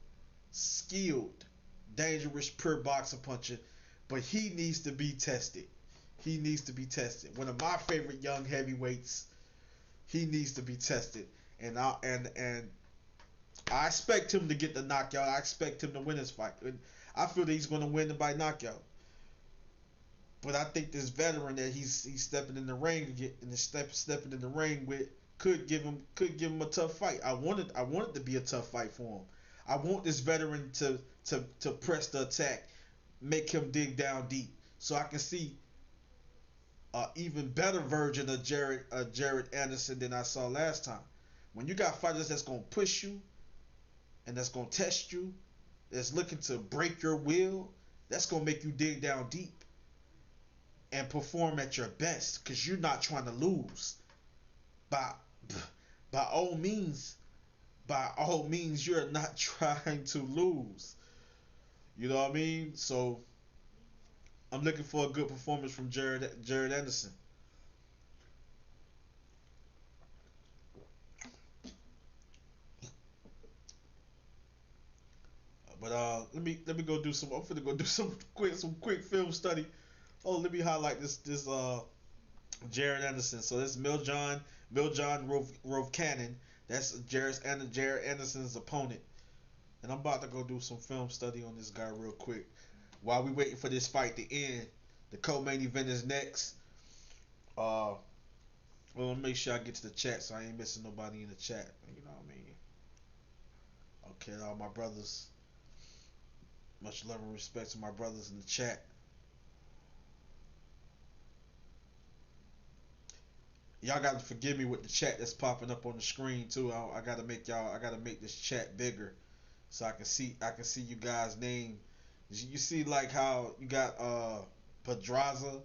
dangerous, pure boxer puncher, but he needs to be tested. He needs to be tested. One of my favorite young heavyweights. He needs to be tested, and I expect him to get the knockout. I expect him to win his fight. I feel that he's going to win it by knockout. But I think this veteran that he's stepping in the ring to get and stepping in the ring with could give him a tough fight. I want it to be a tough fight for him. I want this veteran to press the attack, make him dig down deep, so I can see an even better version of Jared Anderson than I saw last time. When you got fighters that's gonna push you and that's gonna test you, that's looking to break your will, that's gonna make you dig down deep and perform at your best, because you're not trying to lose. By by all means, you're not trying to lose. You know what I mean? So I'm looking for a good performance from Jared Anderson. But let me go do some. I'm finna go do some quick film study. Oh, let me highlight this Jared Anderson. So this Miljon Rove Cannon. That's Jared Anderson's opponent. And I'm about to go do some film study on this guy real quick. While we waiting for this fight to end, the co-main event is next. Well, let me make sure I get to the chat so I ain't missing nobody in the chat. You know what I mean? Okay, all my brothers. Much love and respect to my brothers in the chat. Y'all gotta forgive me with the chat that's popping up on the screen too. I gotta make this chat bigger so I can see you guys' name. You see like how you got Pedraza.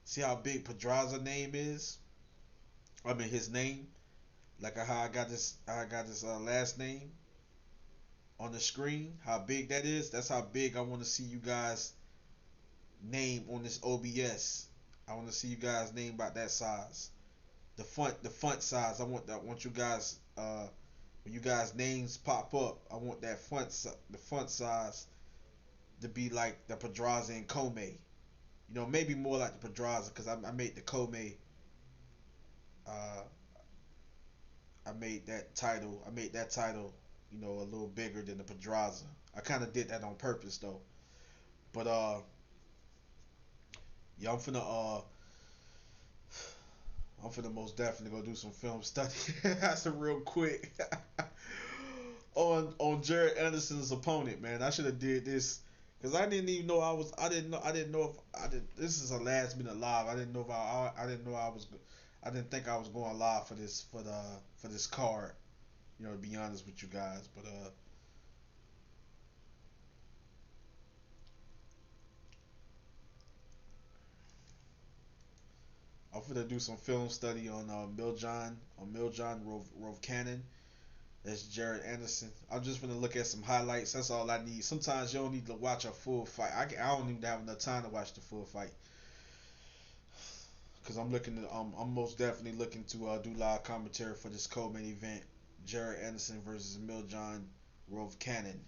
See how big Pedraza name is? I mean his name. Like how I got this last name on the screen. How big that is? That's how big I want to see you guys' name on this OBS. I want to see you guys' name about that size. The font size. I want you guys when you guys names pop up. I want the font size to be like the Pedraza and Commey. Maybe more like the Pedraza because I made the Commey. Uh, I made that title. A little bigger than the Pedraza. I kind of did that on purpose though. But yeah, I'm finna most definitely go do some film study. That's a real quick on Jared Anderson's opponent, man. I should have did this because I didn't even know I didn't know if I did. This is a last minute live. I didn't know if I didn't know I was. I didn't think I was going live for this card. To be honest with you guys, but I'm gonna do some film study on Miljon Rove Cannon. That's Jared Anderson. I'm just gonna look at some highlights. That's all I need. Sometimes you don't need to watch a full fight. I don't even have enough time to watch the full fight because I'm most definitely looking to do live commentary for this co-main event. Jared Anderson versus Miljon Rove Cannon.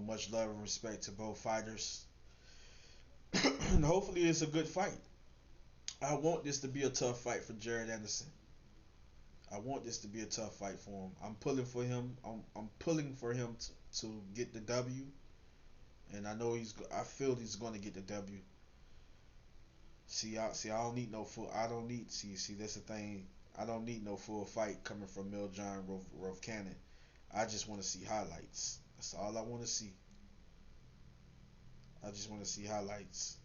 Much love and respect to both fighters. And hopefully it's a good fight. I want this to be a tough fight for Jared Anderson. I want this to be a tough fight for him. I'm pulling for him. I'm pulling for him to get the W, and I know I feel he's going to get the W. I don't need no full. I don't need. See, that's the thing. I don't need no full fight coming from Miljon Rove Cannon. I just want to see highlights. That's all I want to see. I just want to see highlights.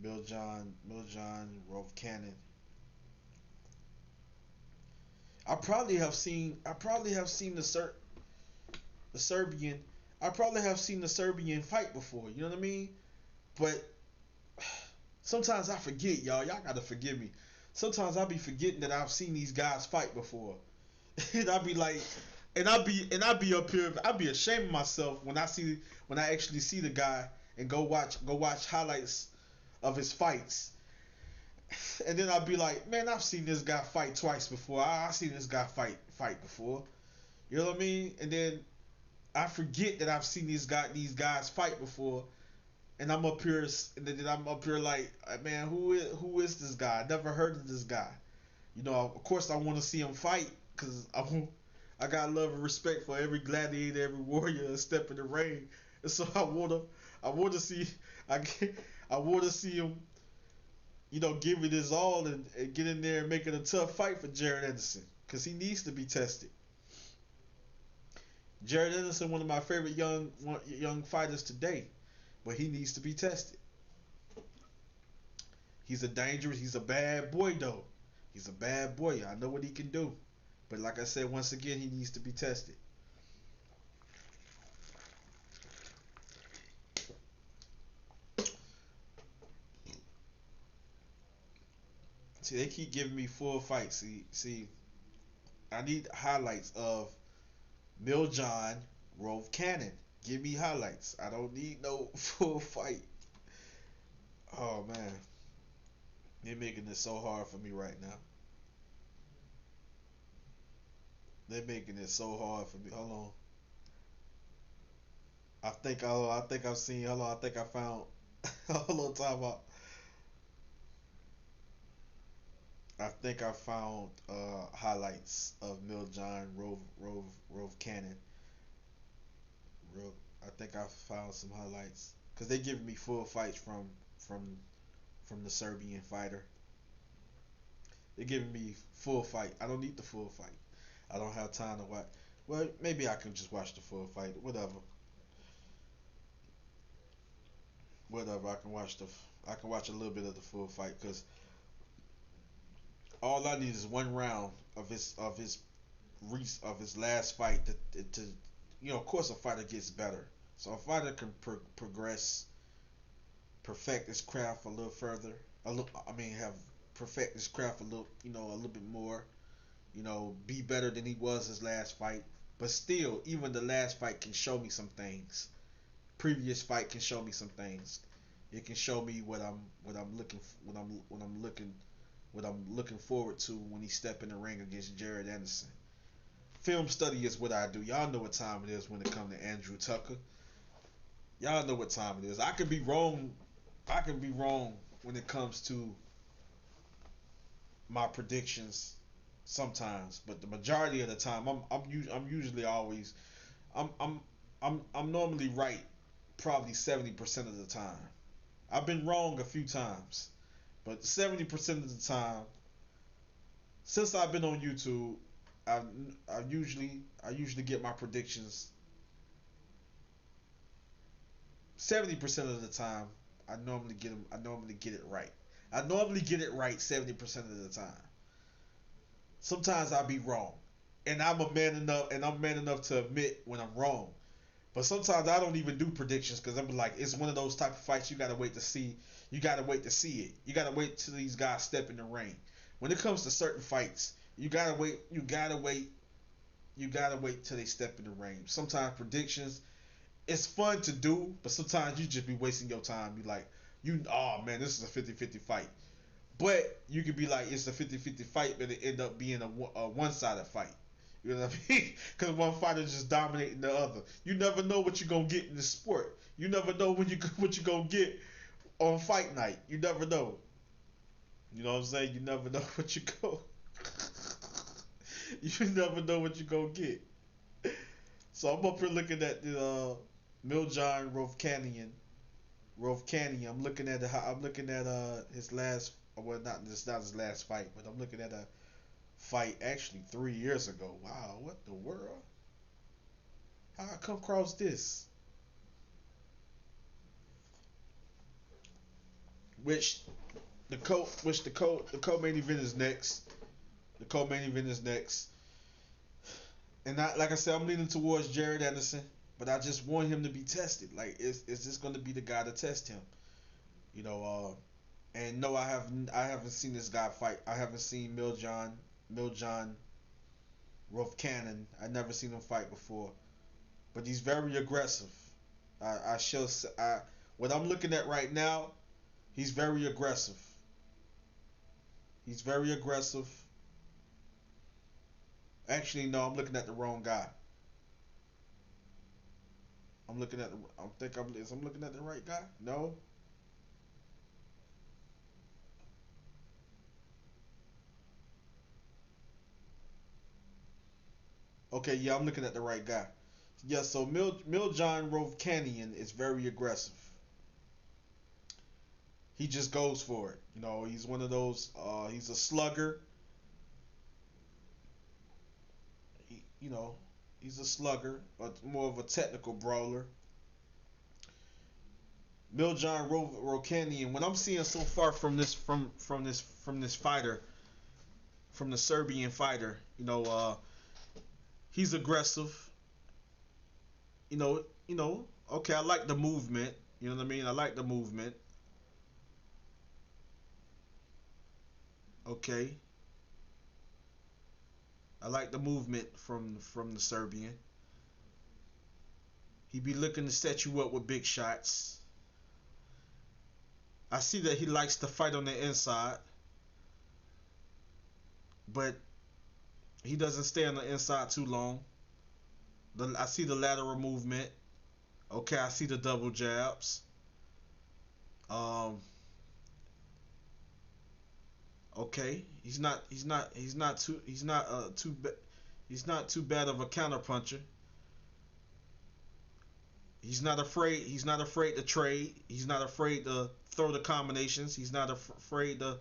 Miljon Rove Cannon. I probably have seen. The Serbian. I probably have seen the Serbian fight before. You know what I mean? But sometimes I forget, y'all. Y'all gotta forgive me. Sometimes I be forgetting that I've seen these guys fight before, and I be like, and I be up here. I be ashamed of myself when I actually see the guy and go watch highlights of his fights, and then I'll be like, man, I've seen this guy fight twice before. I've seen this guy fight before. You know what I mean? And then I forget that I've seen these guys fight before, and I'm up here like, man, who is this guy? I never heard of this guy. Of course, I want to see him fight because I got love and respect for every gladiator, every warrior that step in the ring, and so I want to see, I I want to see him, give it his all and get in there and make it a tough fight for Jared Anderson because he needs to be tested. Jared Anderson, one of my favorite young fighters today, but he needs to be tested. He's a bad boy though. He's a bad boy. I know what he can do, but like I said, once again, he needs to be tested. See, they keep giving me full fights. See, I need highlights of Miljon Rove Cannon. Give me highlights. I don't need no full fight. Oh man, they're making it so hard for me right now. They're making it so hard for me. Hold on. I think I've seen. Hold on. I think I found. Hold on, time out. I think I found highlights of Miljon Rove Cannon. Real. I think I found some highlights because they give me full fights from from the Serbian fighter. They're giving me full fight. I don't need the full fight. I don't have time to watch. Well, maybe I can just watch the full fight. Whatever. Whatever. I can watch a little bit of the full fight because all I need is one round of his last fight to you know. Of course, a fighter gets better. So a fighter can progress, perfect his craft a little further. A little, I mean, have perfect his craft a little, you know, a little bit more. You know, be better than he was his last fight. But still, even the last fight can show me some things. Previous fight can show me some things. It can show me what I'm looking forward to when he step in the ring against Jared Anderson. Film study is what I do. Y'all know what time it is when it comes to Andrew Tucker. Y'all know what time it is. I could be wrong. I can be wrong when it comes to my predictions sometimes, but the majority of the time, I'm usually always I'm I'm I'm normally right, probably 70% of the time. I've been wrong a few times, but 70% of the time since I've been on YouTube, I I usually get my predictions 70% of the time. I normally get it right. I normally get it right 70% of the time. Sometimes I'll be wrong, and I'm man enough to admit when I'm wrong. But sometimes I don't even do predictions because I'm like, it's one of those type of fights you gotta wait to see. You gotta wait to see it. You gotta wait till these guys step in the ring. When it comes to certain fights, you gotta wait. You gotta wait. You gotta wait till they step in the ring. Sometimes predictions, it's fun to do, but sometimes you just be wasting your time. You like, oh man, this is a 50-50 fight. But you could be like, it's a 50-50 fight, but it end up being a one-sided fight. You know what I mean? Because one fighter just dominating the other. You never know what you're gonna get in the sport. You never know what you gonna get on fight night. You never know. You know what I'm saying? You never know what you go. You never know what you gonna get. So I'm up here looking at the Miljon Rovkanian. Rovkanian. I'm looking at his last. Well, not his last fight, but I'm looking at a fight actually 3 years ago. Wow, what the world? How I come across this? Which the co-main event is next. The co-main event is next, and like I said, I'm leaning towards Jared Anderson, but I just want him to be tested. Like, is this going to be the guy to test him? You know, and no, I haven't seen this guy fight. I haven't seen Miljon Rovkanen. I never seen him fight before, but he's very aggressive. I shall. What I'm looking at right now, he's very aggressive. He's very aggressive. Actually, no, I'm looking at the wrong guy. I'm looking at the. I think I'm looking at the right guy. No. Okay, yeah, I'm looking at the right guy. Yeah, so Miljon Rovkanian is very aggressive. He just goes for it. You know, he's one of those. He's a slugger. You know, he's a slugger, but more of a technical brawler. Miljon Rokanian. What I'm seeing so far from this fighter, from the Serbian fighter, he's aggressive. Okay, I like the movement. You know what I mean? I like the movement. Okay, I like the movement from the Serbian. He be looking to set you up with big shots. I see that he likes to fight on the inside, but he doesn't stay on the inside too long. I see the lateral movement. Okay, I see the double jabs. Um, okay, he's not too bad of a counter puncher. He's not afraid to trade. He's not afraid to throw the combinations. He's not afraid to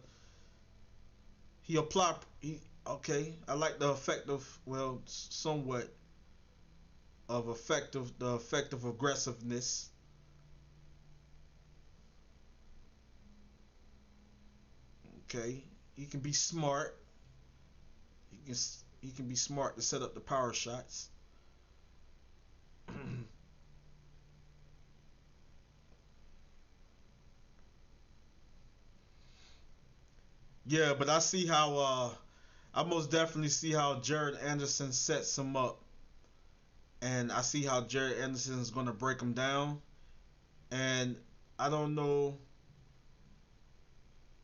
he apply he okay. I like the effective, well, somewhat of effective aggressiveness. Okay, he can be smart. He can he can be smart to set up the power shots. Yeah, but I see how I most definitely see how Jared Anderson sets him up, and I see how Jared Anderson is going to break him down. And I don't know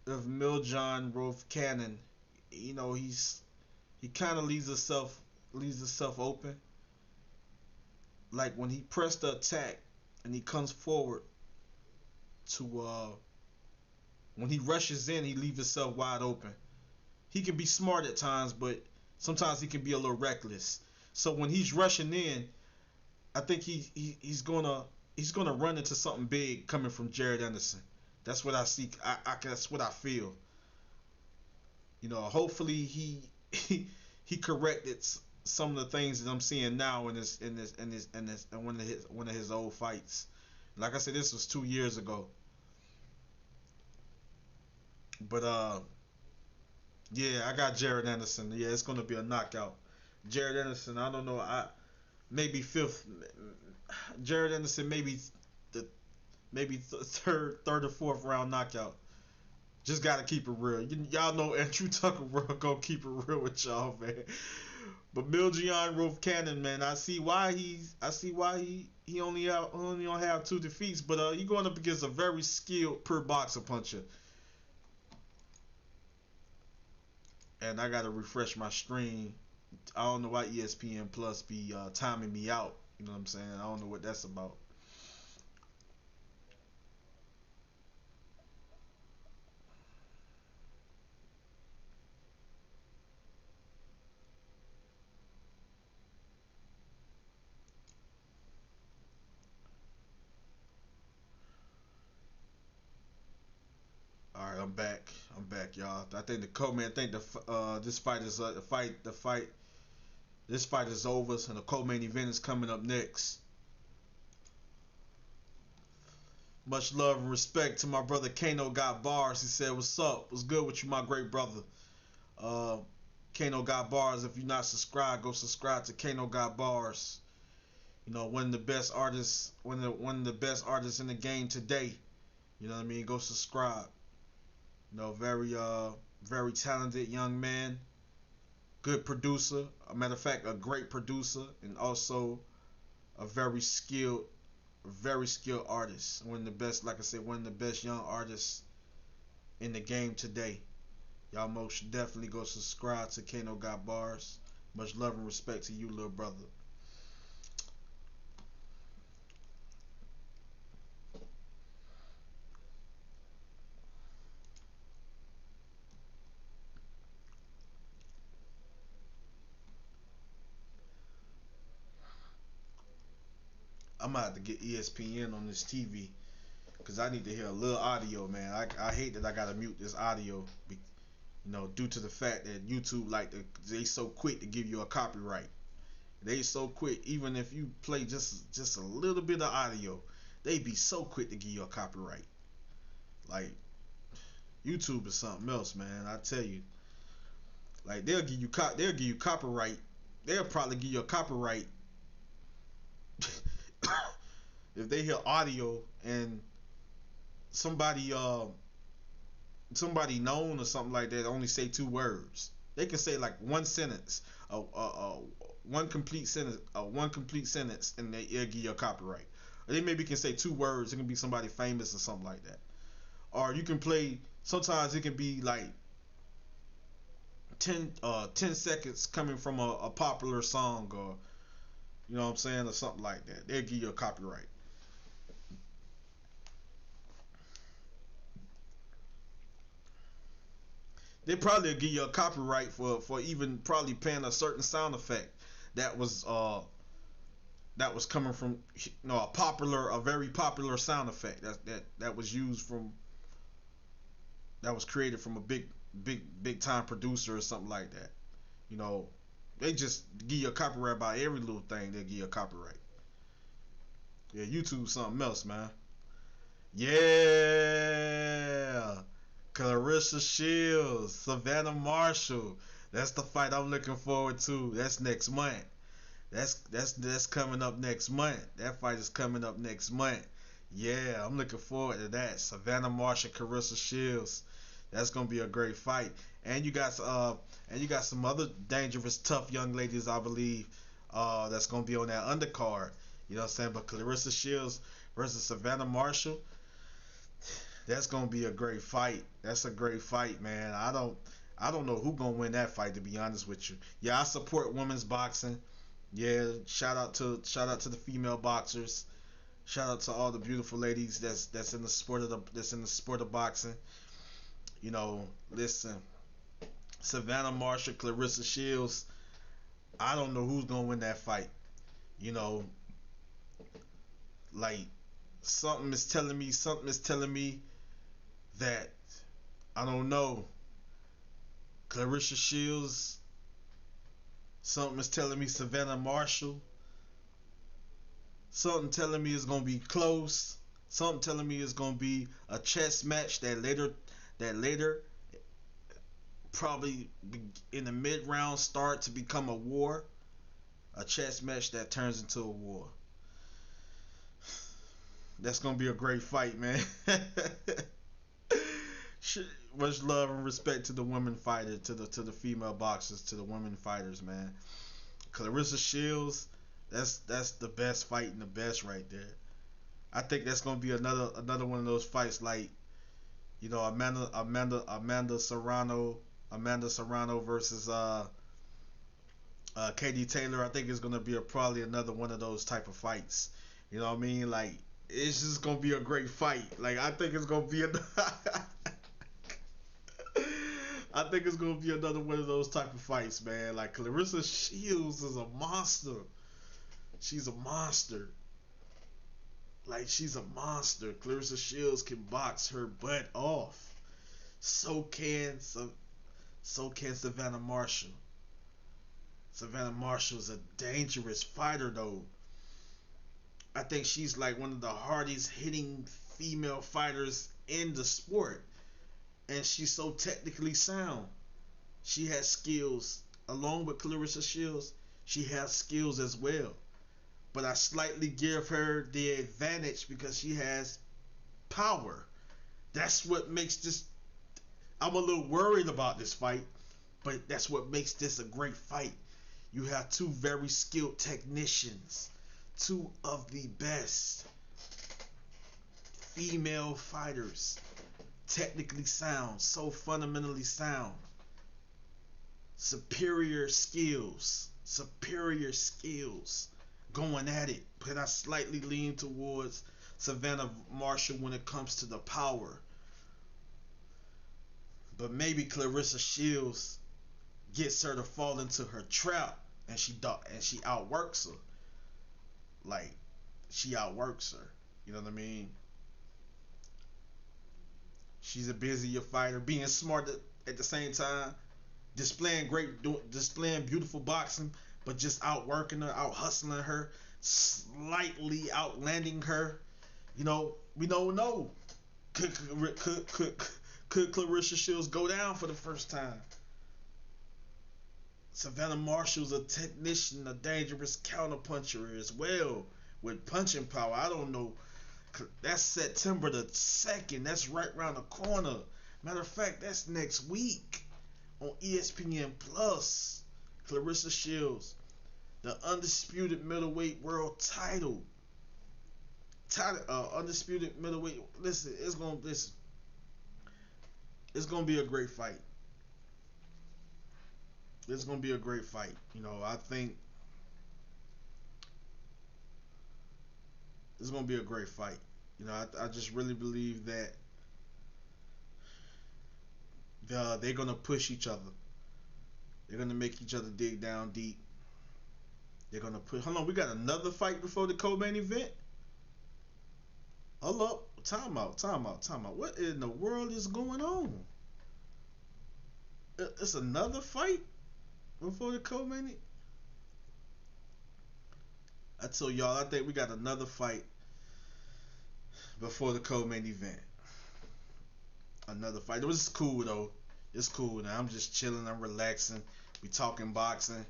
if Miljon Rolf Cannon, he kind of leaves himself open. Like when he pressed the attack and he comes forward to when he rushes in, he leaves himself wide open. He can be smart at times, but sometimes he can be a little reckless. So when he's rushing in, I think he's gonna run into something big coming from Jared Anderson. That's what I see. That's what I feel. Hopefully he corrected some of the things that I'm seeing now in one of his old fights. Like I said, this was 2 years ago. But yeah, I got Jared Anderson. Yeah, it's gonna be a knockout. Jared Anderson, I don't know. Maybe fifth. Jared Anderson, the third or fourth round knockout. Just gotta keep it real. Y'all know Andrew Tucker World gonna keep it real with y'all, man. But Miljon Rolf Cannon, man, I see why he only don't have two defeats, but he going up against a very skilled per boxer puncher. And I gotta refresh my stream. I don't know why ESPN Plus be timing me out. You know what I'm saying? I don't know what that's about. All right, I'm back. I'm back, y'all. I think the co-main. I think this fight is the fight. This fight is over, and the co-main event is coming up next. Much love and respect to my brother Kano Got Bars. He said, "What's up? What's good with you, my great brother?" Uh, Kano Got Bars. If you're not subscribed, go subscribe to Kano Got Bars. One of the best artists, one of the best artists in the game today. You know what I mean? Go subscribe. Very talented young man, good producer. A matter of fact, a great producer, and also a very skilled artist. One of the best, like I said, one of the best young artists in the game today. Y'all most definitely go subscribe to Kano Got Bars. Much love and respect to you, little brother. I'm gonna have to get ESPN on this TV because I need to hear a little audio, man. I hate that I gotta mute this audio, due to the fact that YouTube they so quick to give you a copyright. They so quick, even if you play just a little bit of audio, they be so quick to give you a copyright. Like YouTube is something else, man. I tell you, like they'll give you copyright. They'll probably give you a copyright if they hear audio and somebody somebody known or something like that only say two words. They can say like one sentence, one complete sentence, and it'll give you a copyright. Or they maybe can say two words. It can be somebody famous or something like that. Or you can play. Sometimes it can be like 10 seconds coming from a popular song, or you know what I'm saying, or something like that. They'll give you a copyright. They probably give you a copyright for even probably paying a certain sound effect that was coming from, a very popular sound effect that was used from, that was created from a big time producer or something like that. You know, they just give you a copyright by every little thing. They give you a copyright. Yeah, YouTube something else, man. Yeah, Clarissa Shields, Savannah Marshall. That's the fight I'm looking forward to. That's next month. That's coming up next month. That fight is coming up next month. Yeah, I'm looking forward to that. Savannah Marshall, Clarissa Shields. That's gonna be a great fight. And you got some other dangerous, tough young ladies, I believe. That's gonna be on that undercard. You know what I'm saying? But Clarissa Shields versus Savannah Marshall. That's gonna be a great fight. That's a great fight, man. I don't know who gonna win that fight, to be honest with you. Yeah, I support women's boxing. Yeah, shout out to the female boxers. Shout out to all the beautiful ladies that's in the sport of boxing. You know, listen, Savannah Marshall, Clarissa Shields. I don't know who's gonna win that fight. You know, like something is telling me that I don't know. Clarissa Shields. Something is telling me Savannah Marshall. Something telling me it's gonna be close. Something telling me it's gonna be a chess match that later probably in the mid round start to become a war. A chess match that turns into a war. That's gonna be a great fight, man. Much love and respect to the women fighters, to the female boxers, to the women fighters, man. Clarissa Shields, that's the best fight and the best right there. I think that's gonna be another one of those fights like, Amanda Serrano versus Katie Taylor. I think it's gonna be probably another one of those type of fights. You know what I mean? Like, it's just gonna be a great fight. Like, I think it's gonna be I think it's gonna be another one of those type of fights, man. Like, Clarissa Shields is a monster. She's a monster. Like, she's a monster. Clarissa Shields can box her butt off. So can Savannah Marshall. Savannah Marshall's a dangerous fighter, though. I think she's like one of the hardest hitting female fighters in the sport, and she's so technically sound. She has skills. Along with Clarissa Shields, she has skills as well. But I slightly give her the advantage because she has power. That's what makes this. I'm a little worried about this fight, but that's what makes this a great fight. You have two very skilled technicians, two of the best female fighters, technically sound, so fundamentally sound, superior skills going at it. But I slightly lean towards Savannah Marshall when it comes to the power. But maybe Clarissa Shields gets her to fall into her trap, and she outworks her. Like, she outworks her. You know what I mean? She's a busier fighter, being smart at the same time, displaying beautiful boxing, but just outworking her, out hustling her, slightly outlanding her. You know, we don't know. Could Clarissa Shields go down for the first time? Savannah Marshall's a technician, a dangerous counterpuncher as well, with punching power. I don't know. That's September the 2nd. That's right around the corner. Matter of fact, that's next week. on ESPN Plus. Clarissa Shields, the undisputed middleweight world title. Undisputed middleweight. Listen, it's gonna be a great fight. It's gonna be a great fight. You know, I think it's gonna be a great fight. You know, I just really believe that they're gonna push each other. They're gonna make each other dig down deep. They're gonna put. Hold on, we got another fight before the co-main event. Hold up, time out, time out, time out. What in the world is going on? It's another fight before the co-main event. I told y'all, I think we got another fight before the co-main event. Another fight. It was cool though. It's cool now. I'm just chilling. I'm relaxing. We talking boxing.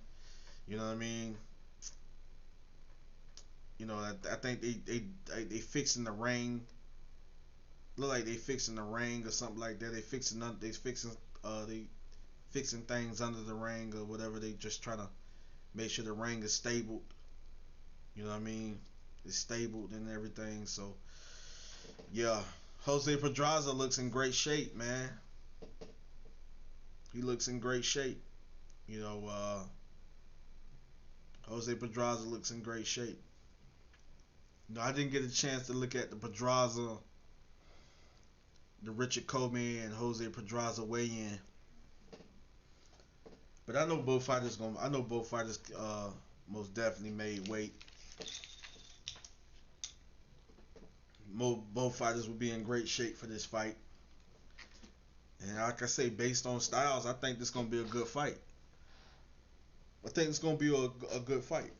You know what I mean? You know, I think they fixing the ring. Look like they fixing the ring or something like that. They fixing things under the ring or whatever. They just trying to make sure the ring is stable. You know what I mean? It's stable and everything. So yeah, Jose Pedraza looks in great shape, man. He looks in great shape. You know, Jose Pedraza looks in great shape. You know, I didn't get a chance to look at the Pedraza, the Richard Commey and Jose Pedraza weigh-in, but I know both fighters most definitely made weight. Both fighters will be in great shape for this fight. And like I say, based on styles, I think this is gonna be a good fight. I think it's gonna be a good fight.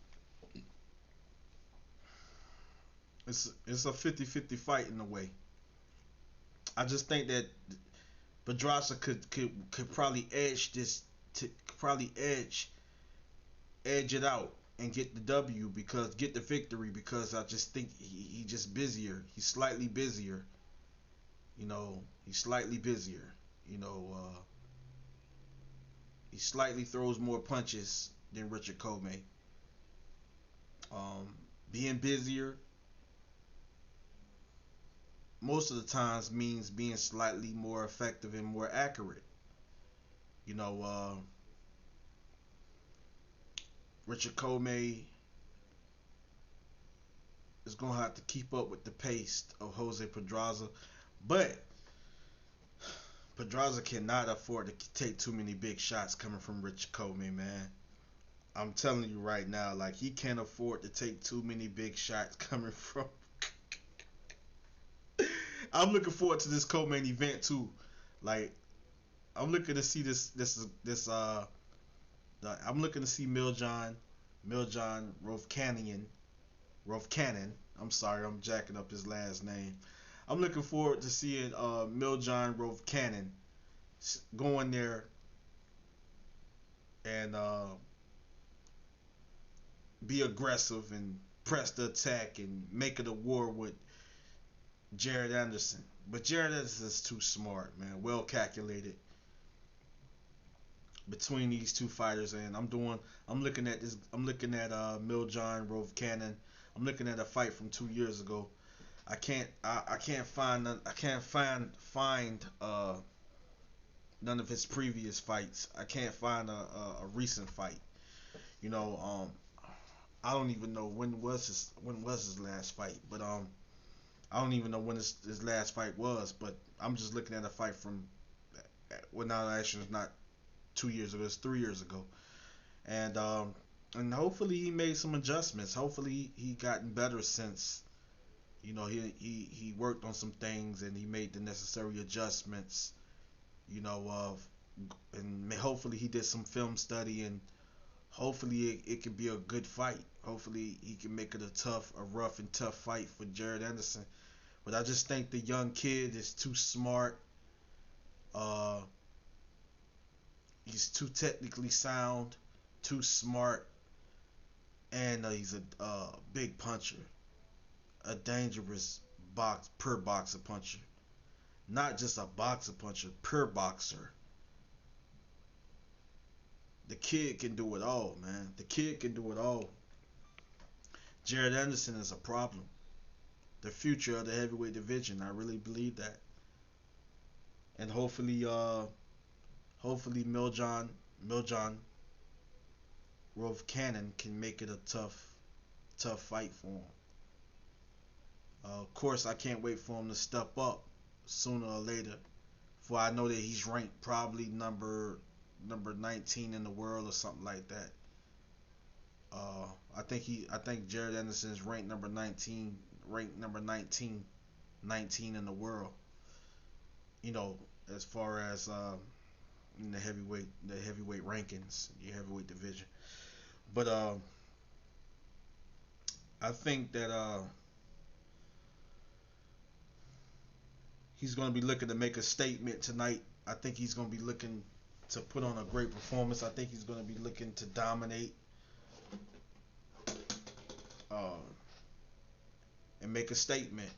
It's a 50-50 fight in a way. I just think that Pedraza could probably edge it out and get the victory because I just think he just busier. He's slightly busier. You know, he's slightly busier. You know, he slightly throws more punches than Richard Commey. Being busier most of the times means being slightly more effective and more accurate. You know, Richard Commey is gonna have to keep up with the pace of Jose Pedraza, but Pedraza cannot afford to take too many big shots coming from Richard Commey, man. I'm telling you right now, like he can't afford to take too many big shots coming from. I'm looking forward to this co-main event too. Like I'm looking to see I'm looking to see Miljan Rovcanen. I'm sorry, I'm jacking up his last name. I'm looking forward to seeing Miljan Rovcanen go in there and be aggressive and press the attack and make it a war with Jared Anderson. But Jared Anderson is too smart, man. Well calculated between these two fighters, and I'm looking at Miljan Rovcanen. I'm looking at a fight from 2 years ago. I can't find none of his previous fights. I can't find a recent fight. You know, I don't even know when was his last fight, but I don't even know when his last fight was. But I'm just looking at a fight from well, now actually it's not 2 years ago, it's 3 years ago, and hopefully he made some adjustments. Hopefully he gotten better since. You know, he worked on some things and he made the necessary adjustments. You know, and hopefully he did some film study and hopefully it can be a good fight. Hopefully he can make it a rough and tough fight for Jared Anderson. But I just think the young kid is too smart. He's too technically sound, too smart, and he's a big puncher, a dangerous boxer puncher. Not just a boxer puncher, pure boxer. The kid can do it all, man. The kid can do it all. Jared Anderson is a problem. The future of the heavyweight division. I really believe that. And hopefully Miljon Rove Cannon can make it a tough fight for him. Of course, I can't wait for him to step up sooner or later. For I know that he's ranked probably number 19 in the world or something like that. I think Jared Anderson is ranked number 19, 19 in the world. You know, as far as in the heavyweight rankings, the heavyweight division. But I think that he's going to be looking to make a statement tonight. I think he's going to be looking to put on a great performance. I think he's going to be looking to dominate and make a statement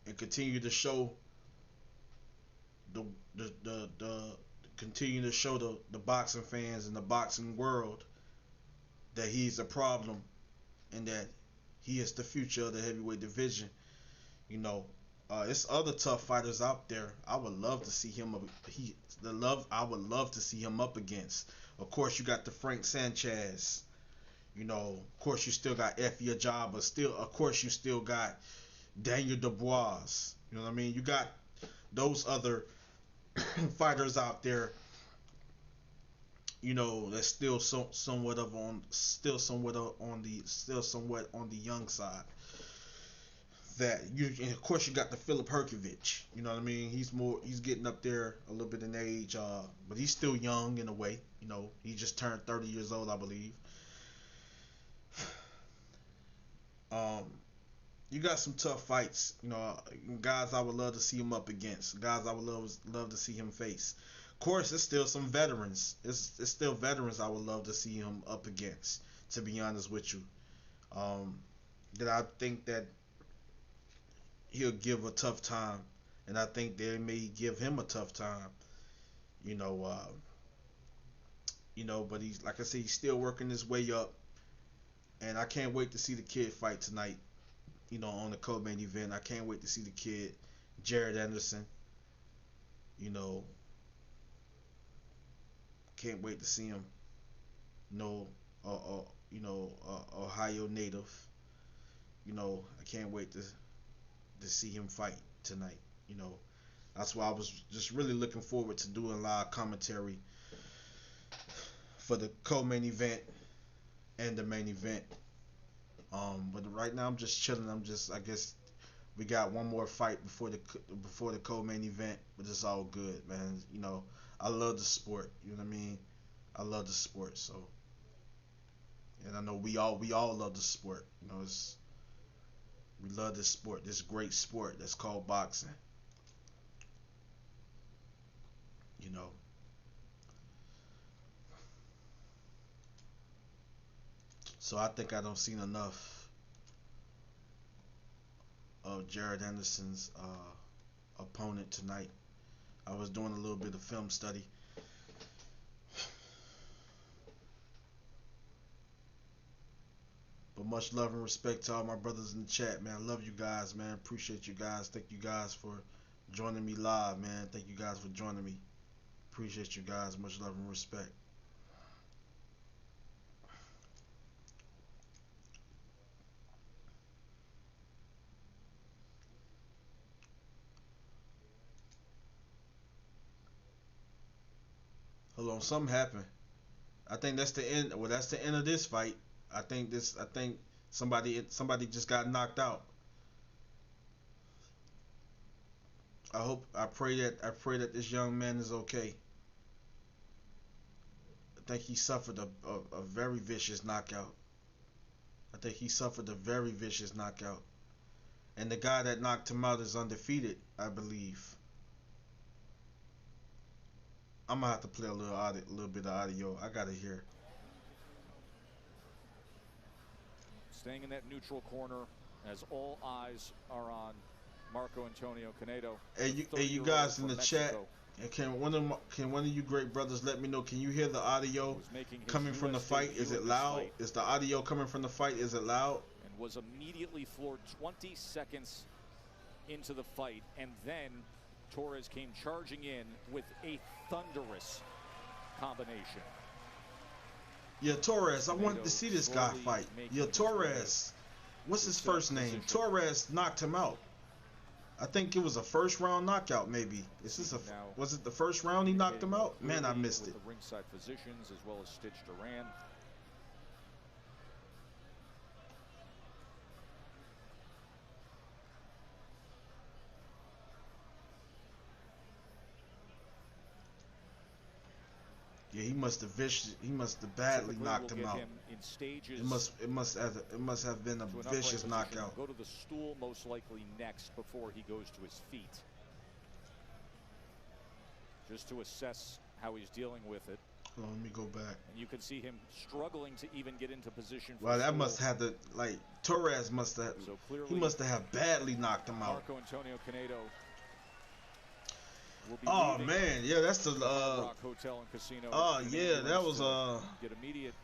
and continue to show the boxing fans and the boxing world that he's a problem and that he is the future of the heavyweight division. You know, it's other tough fighters out there. I would love to see him. I would love to see him up against. Of course, you got the Frank Sanchez. You know, of course, you still got Effie Ajaba. Of course, you still got Daniel Dubois. You know what I mean? You got those other fighters out there. You know, that's still somewhat on the young side. And of course you got the Philip Herkovich. You know what I mean? He's getting up there a little bit in age, but he's still young in a way. You know, he just turned 30 years old, I believe. You got some tough fights. You know, guys I would love to see him up against. Guys I would love to see him face. Of course, it's still some veterans. It's still veterans I would love to see him up against. To be honest with you, that I think that he'll give a tough time, and I think they may give him a tough time. You know, but he's, like I said, he's still working his way up, and I can't wait to see the kid fight tonight. You know, on the co-main event, I can't wait to see the kid, Jared Anderson. You know, can't wait to see him. Ohio native. You know, I can't wait to see him fight tonight. You know, that's why I was just really looking forward to doing live commentary for the co-main event and the main event. But right now I'm just chilling. I guess we got one more fight before the co-main event, but it's all good, man. You know, I love the sport. You know what I mean? I love the sport, so, and I know we all love the sport. You know, we love this sport, this great sport that's called boxing. You know. So I think I don't seen enough of Jared Anderson's opponent tonight. I was doing a little bit of film study. But much love and respect to all my brothers in the chat, man. I love you guys, man. Appreciate you guys. Thank you guys for joining me live, man. Thank you guys for joining me. Appreciate you guys. Much love and respect. Hold on, something happened. I think that's the end. Well, that's the end of this fight. I think somebody just got knocked out. I pray that this young man is okay. I think he suffered a very vicious knockout. And the guy that knocked him out is undefeated, I believe. I'm gonna have to play a little bit of audio. I gotta hear. Staying in that neutral corner as all eyes are on Marco Antonio Canedo. Hey, you guys in the chat, And can one of you great brothers let me know? Can you hear the audio coming from the fight? Is it loud? Is the audio coming from the fight? Is it loud? And was immediately floored 20 seconds into the fight, and then Torres came charging in with a thunderous combination. Yeah, Torres. I wanted to see this guy fight. Yeah, Torres. What's his first name? Torres knocked him out. I think it was a first round knockout, maybe. Was it the first round he knocked him out? Man, I missed it. The ringside physicians as well as Stitch Duran. Yeah, he must have badly knocked him out. It must have been a vicious knockout. Go to the stool most likely next before he goes to his feet, just to assess how he's dealing with it. Hold on, let me go back. And you can see him struggling to even get into position. Well, that must have to, like, Torres must have. So he must have badly knocked him out. Marco Antonio Canedo. Oh man, yeah, that's the Rock Hotel and Casino. Oh yeah, that was get immediate